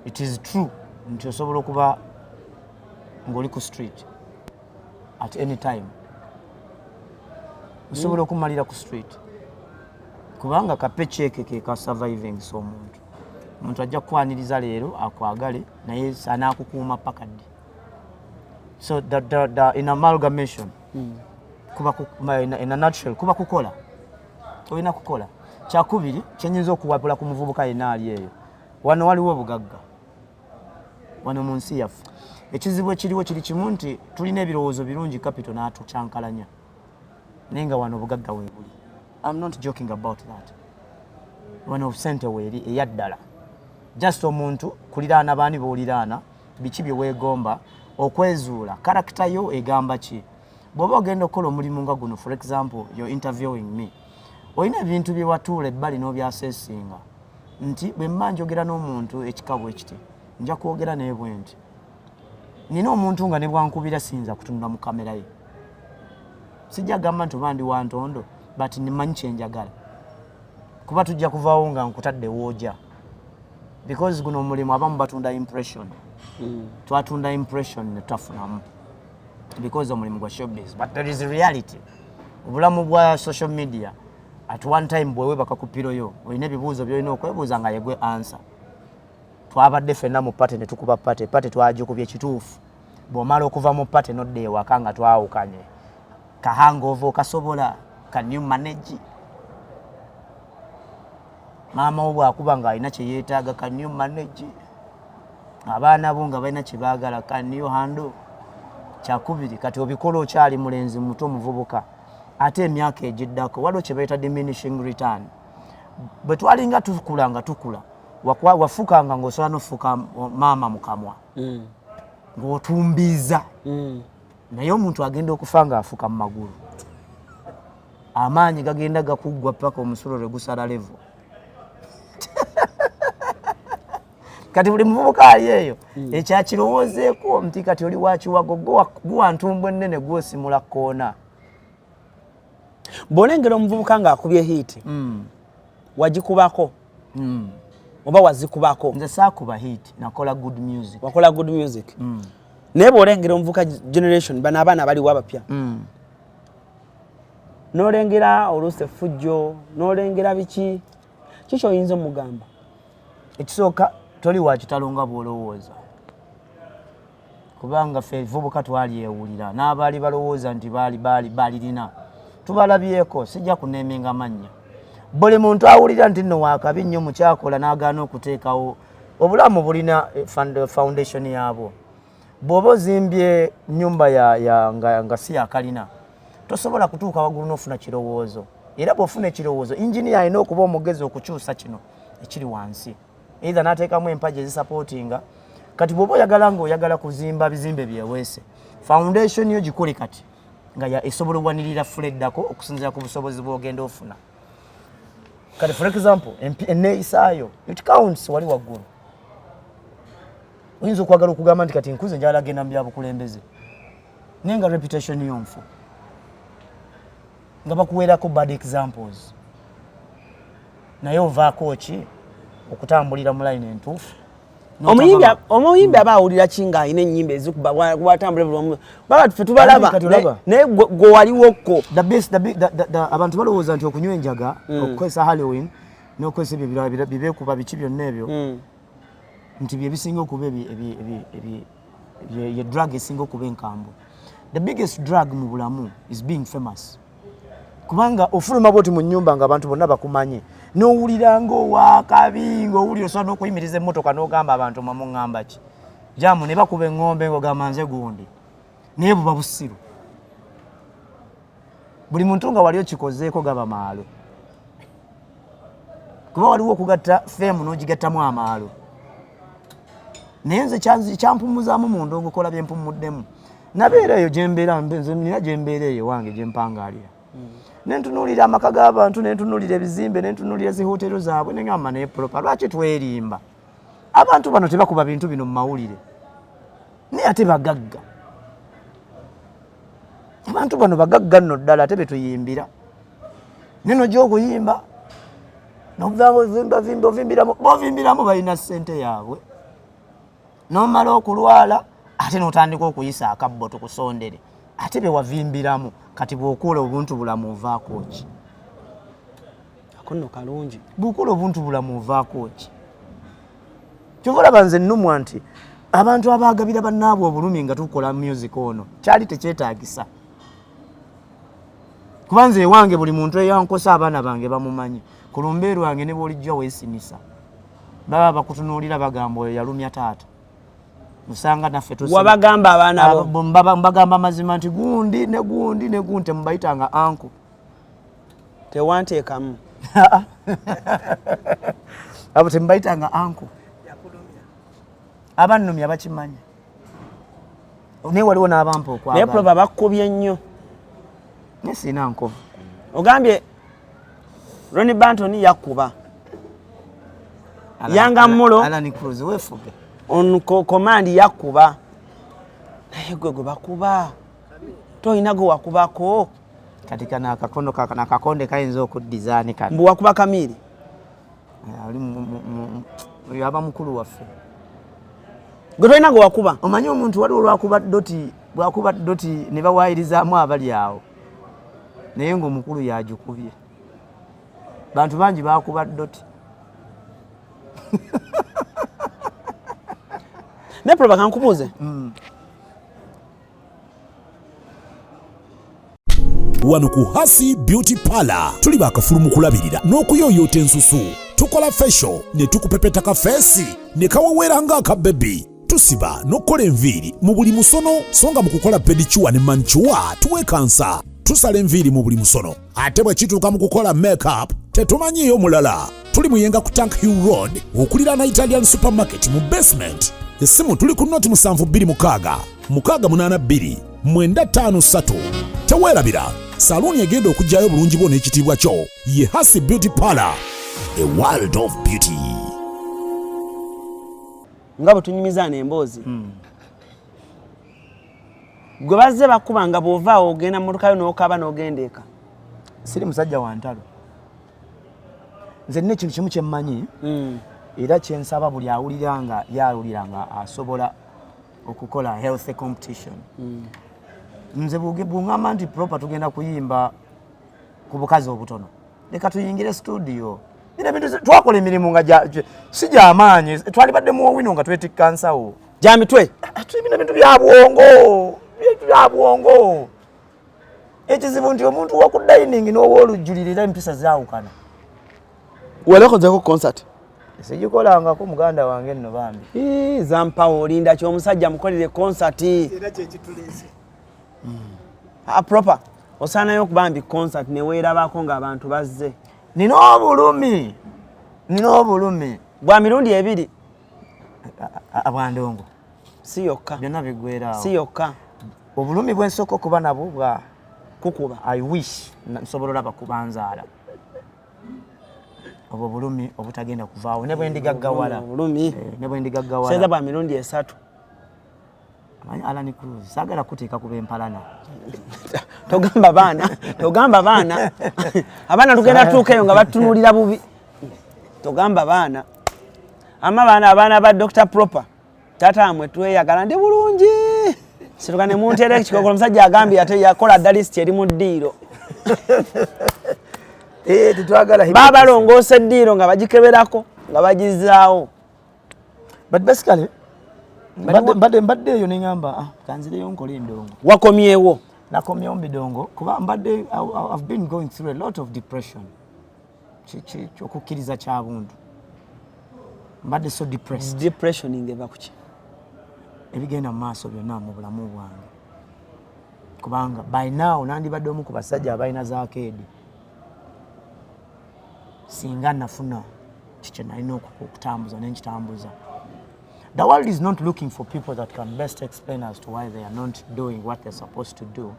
B: it is true nti osobola okuba ng'oli ku street at any time. Osobola okumalira ku street. Kubanga kapecheke ke ka surviving omuntu. Omuntu ajja kukwaniriza leero akwagale naye anaakukuuma paka ddi. So the in amalgamation kuba in a nutshell kuba kukola. Olina kukola. Kyakubiri kyenyinza okuwapula ku muvubuka yenna ali eyo. Wano waliwo obugagga. Wano mu nsi yaffe. Ekizibu ekiriwo kiri kimu nti tulina ebirowoozo birungi capital n'atucyankalanya. Naye nga wano obugagga weebuli. I'm not joking about that. Wano sente weeri eyaddala. Just omuntu kuliraana baani booliraana biki bye weegomba okwezuula. Karakita yo egamba ki? Bw'oba ogenda okukola omulimu nga guno, for example, you're interviewing me. Olina ebintu bye watuula ebbali n'obyaseesinga nti bwe mba njogera n'omuntu ekikabu ekiti nja kwogera naye bwe nti nina omuntu nga ne bwankubira siyinza kutunula mu kamera ye. Sijja gamba nti oba ndi wa ntondo but nimanyi kye njagala kuba tujja kuvaawo nga nkutadde wooja because guno omulimu abamu batunda impression. Twatunda impression ne tutafunamu. because omulimu gwa showbiz, but there is a reality. Obulamu bwa social media at one time bwewe bakakupiroyo olina ebibuuzo byolina okwebuuza nga yegwe answer. Twabadde ffenna mu pate ne tukuba pate twajukubye kituufu. Bw'omala okuva mu pate nodde ewaka nga twawukanye. Kahangover okasobola, can you manage? Maama wo bw'akuba nga alina kye yeetaaga, can you manage? Abaana bo nga balina kye baagala, can you handle? Kyakubiri kati obikola okyali mulenzi muto muvubuka ate emyaka egiddako waliwo kye bayita diminishing return. Bwe twalinga tukula wafukanga ng'osobola n'ofuuka maama mu kamwa ng'otumbiza naye omuntu agenda okufa ng'afuka mu magulu, amaanyi gagenda gakuggwa paka omusulo lwe gusala levo. Kati buli muvubuka ali eyo ekyakirowoozeeko nti kati oli wakiwago guwa ntumbu ennene gwosimula koona.
A: Bw'olengera omuvubuka ng'akubye hit wagikubako oba wazikubako?
B: Nze saakuba hit, nakola good music.
A: Wakola good music. Naye bw'olengera omuvubuka generation bano abaana baliwo abapya n'olengera oluusi effujjo n'olengera biki oyinza omugamba?
B: Ekisooka toli wa kitalo nga bw'olowooza, kubanga ffe vubuka twalyewulira n'abaali balowooza nti balirina tubalabyeko, sijja kuneeminga mannya. Buli muntu awulira nti nno waakabi nnyo mukyakola n'agaana okuteekawo, obulamu bulina foundation yaabwo. Bw'oba ozimbye nnyumba nga si yakalina tosobola kutuuka waggulu n'ofuna kirowoozo, era bw'ofuna ekirowoozo injiniya alina okuba omugezi okukyusa kino ekiri wansi, either n'ateekamu empagi ezisapootinga. Kati bw'oba oyagala kuzimba bizimbe byeweese, foundation yo gikole kati nga esobola owanirira fuleddako okusinziira ku busobozi bw'ogenda ofuna. Kati for example enneeyisaayo it counts wali waggulu. Oyinza okwagala okugamba nti kati nkuze njala agenda mu byabukulembeze naye nga reputation yonfu nga bakuweerako bad examples, naye ovaako ki okutambulira mu line entuufu.
A: Omuyimbi aba awulira ki ng'alina ennyimba ezikuba bw'atambula baba ffe tubalaba naye gwe waliwoko.
B: Abantu balowooza nti okunywa enjaga, okukozesa Halloween n'okukozesa ebyo bibeekuba biki byonna ebyo nti bye bisinga okuba ye drug esinga okuba enkambwe. The biggest drug mu bulamu is being famous. Kubanga ofuluma bwoti mu nnyumba nga abantu bonna bakumanye n'owulira ng'owakabi ng'owulira osobola n'okuyimiriza emmotoka n'ogamba abantu mwamuŋŋamba ki jamu ne bakuba eŋŋombe ng'ogamba nze gundi naye buba busiru. Buli muntu nga wali okikozeeko gaba maalo, kuba waliwo okugatta femu n'ogigattamu amaalo. Naye nze kyampumuzaamu munda ogukola bye mpumuddemu. Nabeera eyo gye mbeera, nze nina gye mbeera eyo wange gye mpangaalira. Nentunuulira amaka g'abantu, nentunuulira ebizimbe, nentunuulira zihoteero zaabwe, ne ngamba naye Propa lwaki twerimba? Abantu bano tebakuba bintu bino mu mawulire naye ate bagagga. Abantu bano bagagga nno ddala ate betuyimbira. Neno gy'okuyimba n'ovimbiramu balina ssente yaabwe, n'omala okulwala ate n'otandika okuyisa akabbo tukusondere ate be wavimbiramu. Kati bw'okola obuntu bulamu ovaako ki?
A: Akonno kalungi.
B: Bw'okola obuntu bulamu ovaako ki? Kyova olaba nze nnumwa nti abantu abaagabira bannaabwe obulumi nga tukola music ono kyali tekyetaagisa. Kuba nze ewange buli muntu eyankosa abaana bange bamumanyi. Ku lumbeeru wange ne bw'olijja weesimisa baba bakutunuulira bagamba oyo yalumya taata. Musanga naffe tusi
A: wabagamba abaana bo
B: mbagamba mazima nti gundi ne gundi ne gunte mubayitanga anko
A: tewanteekamu
B: abo tembayitanga anko abannumya bakimanya naye waliwo n'abampa okwagala.
A: Naye Propa bakkubye nnyo.
B: Naye sirina nkovu.
A: Ogambye Ronnie Banton yakuba yanga mulo
B: ALLANCRUZ weefuge
A: on command yakuba naye gwe bakuba toyina gwe wakubako.
B: Kati kana akakonde kayinza okudizaani kati
A: mbu wakuba Kamiri
B: oli aba mukulu waffe
A: gwe toyina gwe wakuba.
B: Omanyi omuntu wali olwakuba doti bwakuba doti ne bawayirizaamu abali awo naye ng'omukulu yagikubye bantu bangi bakuba doti
A: ne Propa kankubuuze
C: wano ku Hasi Beauty Parlor tuli bakafulu mu kulabirira n'okuyooyoota ensusu tukola facial ne tukupepeta ka feesi ne kawawera ng'aka bebi tusiba n'okkola enviiri mu buli musono songa mu kukola pedicure ne manicure tuwekansa tusala enviiri mu buli musono ate bwe kituuka mu kukola makeup tetumanyiiyo mulala tuli muyenga ku Tank Hill Road okuliraana Italian supermarket mu basement essimu tuli ku noti 72 682 953 teweerabira saluuni egenda okujjayo bulungi bwo n'ekitiibwa kyo ye Hasi Beauty Parlor, a world of beauty.
A: nga bwe tunyumizaana emboozi gwe bazze bakubanga bw'ovaawo ogenda mu lukayo n'okaba n'ogenda eka
B: siri musajja wa ntalo nze nina ekintu kimu kye mmanyi era kyensaba buli awulira nga yawulira nga asobola okukola healthy competition nze bw'ŋŋamba nti Propa tugenda kuyimba ku bukazi obutono leka tuyingire studio twakola emirimu nga si gy'amaanyi twalibadde mu owino nga twetikka nsawo
A: gya mitwe
B: bino bintu bya bwongo ekizibu nti omuntu waku dining n'owoolujjulirira empisa zaawukana
A: walekozeko concert
B: sigikolangako muganda wange nno bambi
A: zampawo olinda kyomusajja mukolere concert
B: era kyekituleese
A: Propa osaanayo okubambi concert neweerabako ng'abantu bazze
B: nina obulumi
A: bwa mirundi ebiri
B: abwandongo
A: si yokka
B: byonna biggweeraawo
A: si yokka
B: obulumi bwensooka okuba nabwo bwa
A: kukuba
B: I wish nsobola olaba kuba Anzala obwo bulumi obutagenda kuvaawo ne bwe ndigaggawala
A: obulumi
B: ne bwe ndigaggawala
A: seza bwa mirundi 3
B: amanyi ALLANCRUZ saagala kuteeka kuba empalana
A: togamba baana abaana tugenda tuukeyo nga batunuulira bubi togamba baana abaana ba Dr.Propa taata amwe tweyagala ndi bulungi situka ne munteera ekikokolo omusajja agambye ate yakola dalisiti eri mu ddiiro baabalongoosa eddiiro nga bagikeberako nga bagizaawo
B: but basically mbadde eyo neŋŋamba kanzireyo nkola endongo
A: wakomyewo
B: nakomyewo mu bidongo kuba mbadde I've been going through a lot of depression okukkiriza kyabuntu mbadde so depressed
A: depression ngeva kuki
B: ebigenda mu maaso byonna mu bulamu bwange kubanga by now nandibadde omu ku basajja abalina zaakeedi singa nafuna kikye nalina okutambuza nenkitambuza. The world is not looking for people that can best explain as to why they are not doing what they're supposed to do.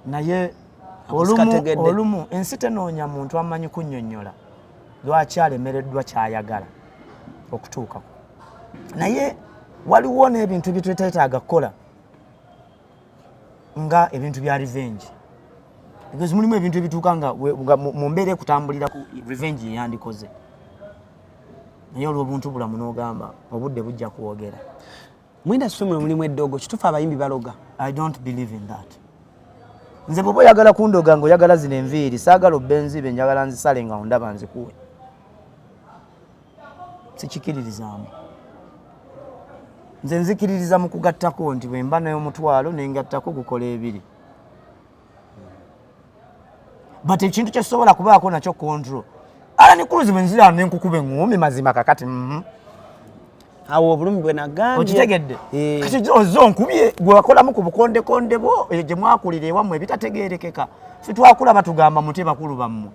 B: Naye olumu ensi tenoonya muntu amanyi kunnyonnyola lwaki alemereddwa kyayagala okutuukako. Naye waliwo n'ebintu byetwetaaga kukola nga ebintu bya revenge. Because mulimu ebintu ebituuka nga mu mbeera ekutambulira ku revenge yeyandikoze. Naye olw'obuntu bulamu n'ogamba obudde bujja kuwogera.
A: Mu industry mulimu eddogo kituufu abayimbi baloga.
B: I don't believe in that. Nze bw'oba oyagala kundoga ng'oyagala zino enviiri saagala obbenzibe njagala nzisale nga ondaba nzikuwe. Sikikiririzaamu. Nze nzikiririza mu kugattako nti bwe mba n'omutwalo nengattako gukola ebiri. But ekintu kyesobola kubaako nakyo control. ALLANCRUZ bwe nzira n'enkukuba eŋŋumi mazima kakati.
A: Awo obulumi bwe nagambye.
B: Okitegedde? Kati ozo nkubye gwe wakolamu ku bukondekonde bwo gye mwakulira ewammwe ebitategeerekeka. Ffe twakulaba tugamba muti bakulu bammwe.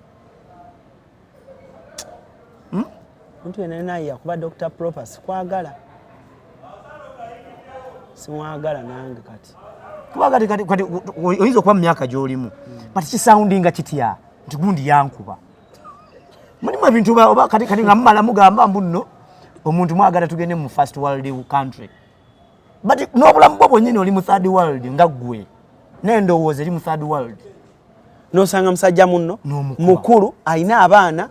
A: Omuntu yenna naye yakuba Dr.Propa sikwagala. Simwagala nange kati.
B: Kuba kati oyinza okuba mu myaka gy'olimu. Kati kisoundinga kitya nti gundi yankuba. Mulimu ebintu oba kati nga mumala mugamba mbu nno omuntu mwagala tugende mu first world country. But n'obulamu bwo bwennyini oli mu third world nga ggwe. N'endowooza eri mu third world.
A: N'osanga musajja munno mukulu alina abaana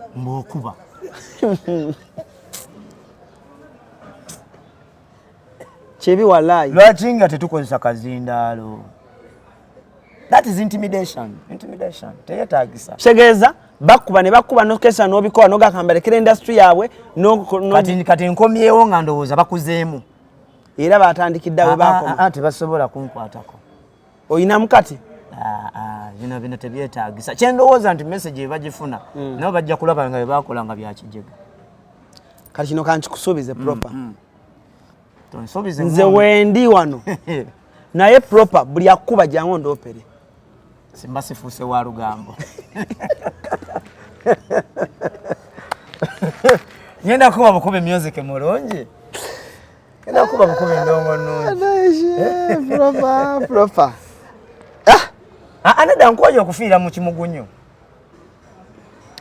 A: Chebi wallahi.
B: Lwaki nga tetukozesa kazindaalo? That is intimidation. Intimidation. Teyetaagisa.
A: Shegeza bakuba ne bakuba nokesa nobikola nogakambalekera industry yaabwe
B: kati nkomyewo nga ndowooza bakuzeemu.
A: Era batandikiddawe bakoma.
B: Tebasobola kunkwatako.
A: Oyina mukati?
B: Bino tebyetaagisa. Kye ndowooza nti message ebagifuna nabo bajja kulaba nga bebakola nga byakijega.
A: Kati kino kankikusuubize proper.
B: Tonsuubize
A: nze wendi wano. Naye proper buli akuba jangu ndopere.
B: Simba sifuuse wa lugambo. Ngenda kuba bukube music mulungi. Ngenda kuba bukube ndongo nnungi.
A: Proper.
B: Anada nkoye okufiira mu kimugunyo.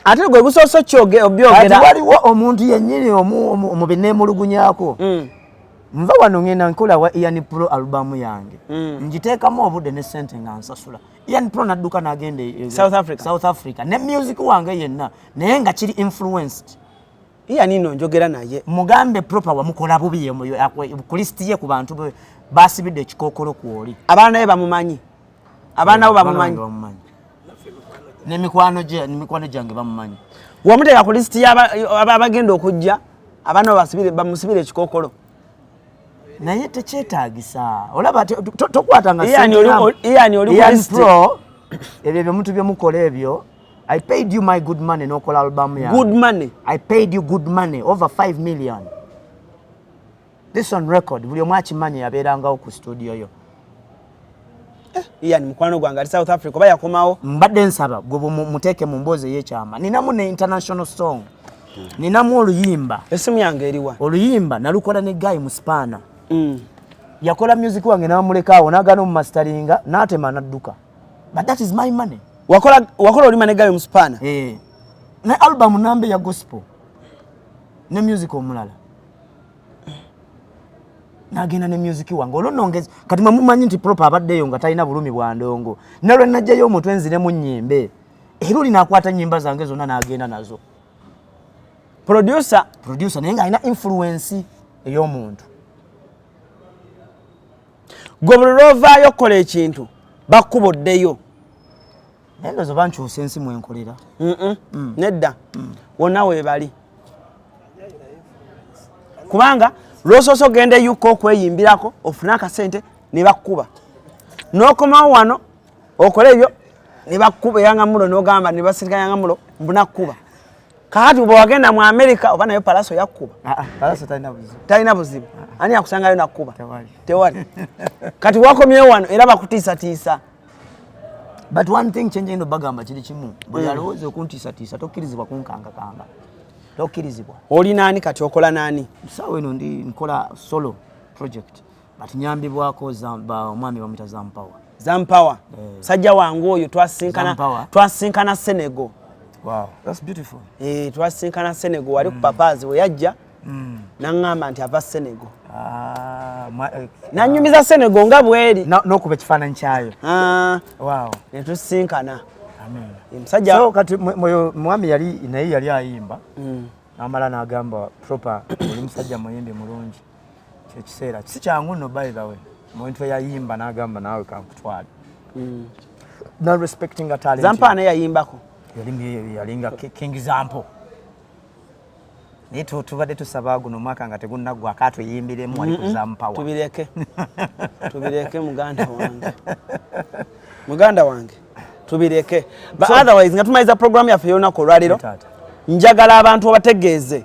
A: Ate gwe busoso kyoge obyogera.
B: Ati waliwo omuntu yennyini omubine mulugunyaako. Nva wano ngenda nkola wa Ian Pro album yange. Njiteekamu obudde ne sente nga nsasula. Ian Pro nadduka n'agende South Africa. Ne music wange yenna naye nga kiri influenced.
A: Ian nino njogera naye.
B: Mugambe Propa wamukola bubi ku list ye ku bantu basibidde ekikookolo kwoli.
A: Abaana naye bamumanyi. Abaana bo bamumanyi.
B: N'emikwano gyange bamumanyi.
A: Wamuteeka ku list y'abagenda okujja abaana bamusibire ekikookolo.
B: Naye tekyetaagisa. Olaba tokwata nga
A: Ian oli
B: Pro ebyo byomuntu byemukola ebyo. I paid you my good money n'okola album yange.
A: Good money?
B: I paid you good money, over 5 million. This on record. Buli omu akimanyi yabeerangawo ku studio yo.
A: Ian mukwano gwange ali South Africa oba yakomawo.
B: Mbadde nsaba gwe muteeke mu mboozi ey'ekyama. Ninamu ne international song. Ninamu oluyimba.
A: Esimu yange eriwa?
B: Oluyimba nalukola ne guy mu Spana. Yakola music wange n'amulekaawo n'agaana mu masteringa n'atema n'adduka. But that is my money.
A: Wakola olima ne guy mu Spana?
B: Ne album nambe ya gospel. Ne music omulala. Nagenda ne music wange olonongeza kati mumanyi nti Proper abaddeyo nga talina bulumi bwa ndongo. Ne lwe najjayo omutwe nzire mu nnyimbe. Eruli nakwata nnyimba zange zonna n'agenda nazo.
A: Producer
B: naye nga alina influence ey'omuntu.
A: Gwe buli lwovaayo okukola ekintu bakuboddeyo.
B: Naye ndozo bankyusa ensi mwenkolera.
A: Nedda. Wonna weebali. Kubanga lw'osoosa ogenda yuko okweyimbirako ofune akasente ne bakkuba. N'okomawo wano okola ebyo ne bakkuba eyangamulo n'ogamba ne basirika yangamulo mbunakkuba. Kakati bwe wagenda mu America oba nayo palaso yakkuba.
B: Palaso talina buzibu.
A: Talina buzibu. Ani akusangayo nakkuba? Tewali. Kati wakomyewo wano era bakutiisatiisa.
B: But one thing changing the bagamba kiri kimu. Bwe alowooza okuntiisatiisa tokkirizibwa kunkangakanga. Tokkirizibwa.
A: Oli nani kati okola nani?
B: Sawa eno ndi nkola solo project. But nyambibwako omwami bamuyita
A: Zampawa. Sajja wangu oyo twasinkana Senegal.
B: Wow, that's beautiful.
A: Twasinkana Senegal wali ku papazi we yajja. Nangamba nti ava Senegal. Nanyumiza Senegal nga bweri.
B: N'okuba ekifaananyi kyayo. Wow.
A: Ne tusinkana.
B: Amen.
A: Msajja
B: so kati mwami yali ayimba. Amala n'agamba Proper oli musajja muyimbi mulungi. Kye kiseera si kyangu nno by the way. Omuntu yayimba n'agamba naawe kankutwale. Not respecting a talent.
A: Zampana yayimbako.
B: Yalinga King Zampo. Naye tubadde tusaba guno mwaka nga tegunnagwa akatweyimbiremu wali ku Zampawa. Tubireke
A: muganda wange. Tubireke. But otherwise nga tumaliza program yaffe y'olunaku olwaliro. Njagala abantu obategeeze.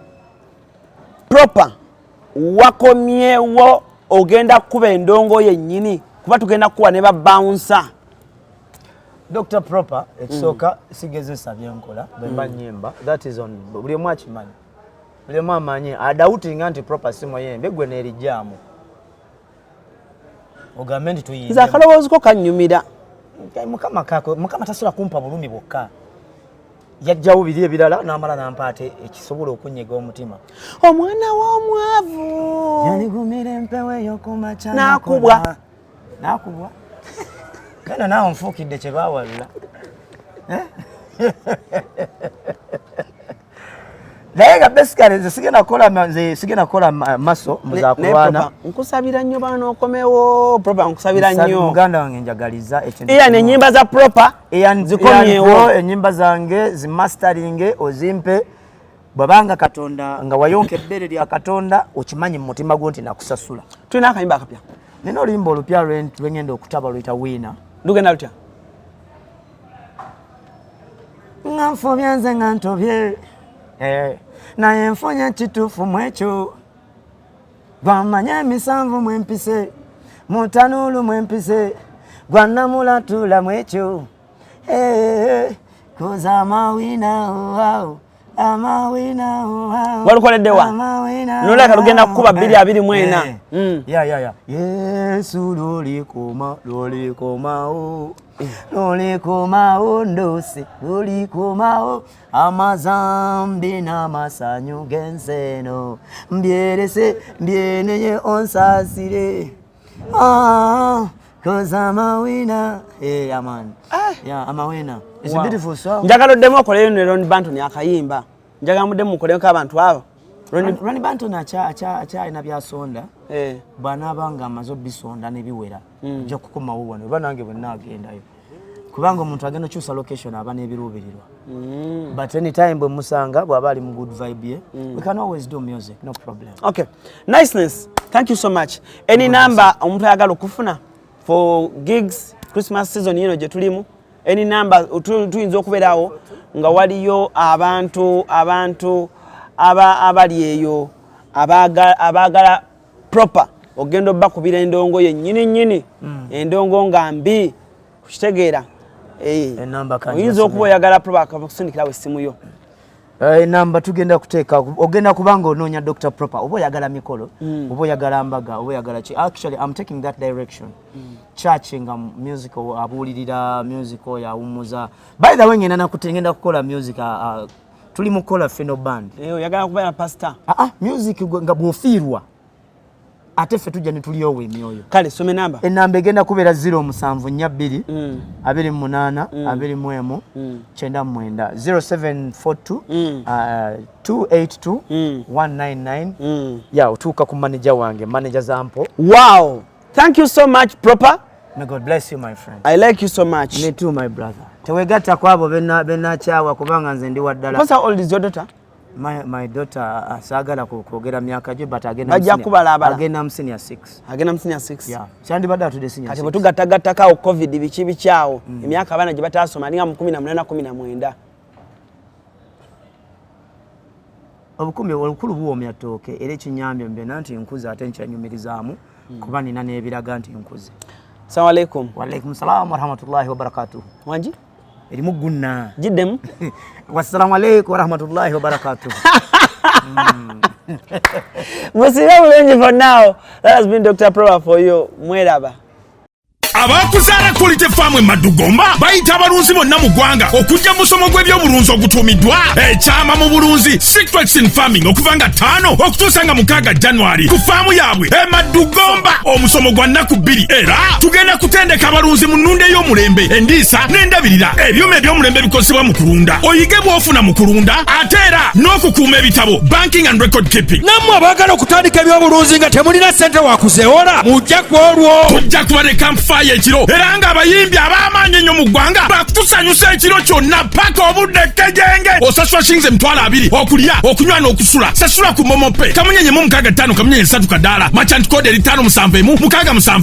A: Proper wakomyewo ogenda kuba endongo yennyini kuba tugenda kuwa ne babouncer.
B: Dr. Propa ekisooka sigeze nsabye nkola bemba nnyimba that is on buli omu akimanyi. Buli omu amanyi adawutinga nti Proper si muyembe gwe n'erijjaamu. Ogambe nti tuyimbe.
A: Nze akalowoozo ko kannyumira.
B: Mukama tasobola kumpa bulumi bwokka. Yajjawo biri ebirala n'amala n'ampaate ekisobola okunyega omutima.
A: Omwana w'omwavu
B: yanigumira empewo ey'okumakya
A: n'akubwa.
B: Kana naawe nfuukidde kye baawalula. Lega basically sigena kola maso muzakulwana.
A: Nkusabira nnyo bano okomewo Propa nkusabira nnyo.
B: Muganda wange njagaliza ekintu.
A: Iya ne nyimba za Propa zikomyewo
B: enyimba zange zimastering ozimpe babanga Katonda nga wayonke ebbere lya Katonda okimanyi mu mutima gwo nti nakusasula.
A: Tulina akayimba akapya.
B: Nino limbo lupya lwengenda okutaba luyita Wina.
A: Lugenda lutya?
B: Ngamfobya nze nga ntobye. Naye nfonya kituufu mwekyo. Bamanya emisanvu mwempise. Mutanuulu mwempise. Gwannamulatula mwekyo. Koza amawina wow. Amawina wow.
A: Walukoledde wa? Nolaka lugenda kukuba 224.
B: Yeah. Yesu lolikomao ndose lolikomao amazambi n'amasanyu g'enseno mbyerese mbyeneye onsasire cause I'm a winner. Hey, man. Yeah, I'm a winner. It's a beautiful song.
A: Njagala demo koleyo ne Ronnie Banton yakayimba. Njagala mudemo koleyo k'abantu abo.
B: Ronnie Banton acha ina byasonda. Bana banga amazo bisonda ne biwera. Nja kukoma wano. Banange bonna agendayo. Kubanga omuntu agenda chusa location abana ebirubirirwa. But anytime bwe musanga bwaba ali mu good vibe we can always do music, no problem.
A: Okay. Niceness. Thank you so much. Any number omuntu ayagala okufuna for gigs Christmas season yino je tulimu? Any number tuyinza okubeerawo nga waliyo abantu abali eyo abagala Propa ogendo bakubira endongo ye nyini endongo nga mbi kutegeera
B: enamba kanyo
A: oyinza okuba oyagala Propa akakusindikirawo essimu yo
B: enamba tugenda kuteeka ogenda kubanga onoonya Dr.Propa oba oyagala mikolo oba oyagala mbaga oba oyagala ki actually I'm taking that direction churching music abulirira music ya umuza by the way ngenda nakutengenda kukola music tuli mukola feno band
A: oyagala kuba na pastor
B: music nga bwofirwa ate ffe tujja ne tuliyowe emyoyo
A: kale some namba
B: enamba egenda kubeera 0742 28 21 0742 282 199 ya utuuka ku manager wange manager Zampo.
A: Wow, thank you so much Propa.
B: May God bless you my friend.
A: I like you so much.
B: Me too my brother. Tewegatta kwabo benna kyawa kubanga nze ndi waddala.
A: What's how old is your daughter?
B: My daughter asagala kwogera myaka gye but agenda senior 6.
A: Agenda senior 6.
B: Yeah. Chandi bada to the senior 6.
A: Kati batugattagatta kawo COVID bikibi kyawo. Emyaka abana gye batasoma ninga mu 18 19.
B: Obukumi olukulu buwo myatooke era ekinyambye mbe nanti nkuza ate nkyanyumirizaamu kuba nina n'ebiraga nti nkuze.
A: Assalamu alaikum.
B: Wa alaikum salaam wa rahmatullahi wa barakatuh.
A: Wanji?
B: Erimu gunna.
A: Jiddem.
B: Wassalamu alaikum wa rahmatullahi wa barakatuh.
A: For now, that has been Dr.Propa for you. Mweraba.
E: Abakuzaala Quality Farm e Madugomba bayita abalunzi bonna mu ggwanga okujja musomo gw'ebyobulunzi ogutuumiddwa ekyama mu bulunzi Secrets in Farming okuva nga 5 okutuusa nga 6 January ku faamu yaabwe e Madugomba omusomo gwa nnaku 2 era tugenda kutendeka abalunzi mu nnunda ey'omulembe endiisa n'endabirira ebyuma eby'omulembe bikozesebwa mu kulunda oyige bw'ofuna mu kulunda ate era n'okukuuma ebitabo banking and record keeping.
D: Nammwe abaagala okutandika ebyobulunzi nga temulina ssente wakuzeewola mujja ku olwo
E: tujja kuba ne campfire ekiro era nga abayimbi ab'amaanyi ennyo mu ggwanga bakutusanyusa ekiro kyonna paka obudde kejenge osasula shilingi 20,000 okulya okunywa n'okusula sasula ku momope kamunyenye mu 65 kamunyenye 3 kadaala merchant code eri 571 677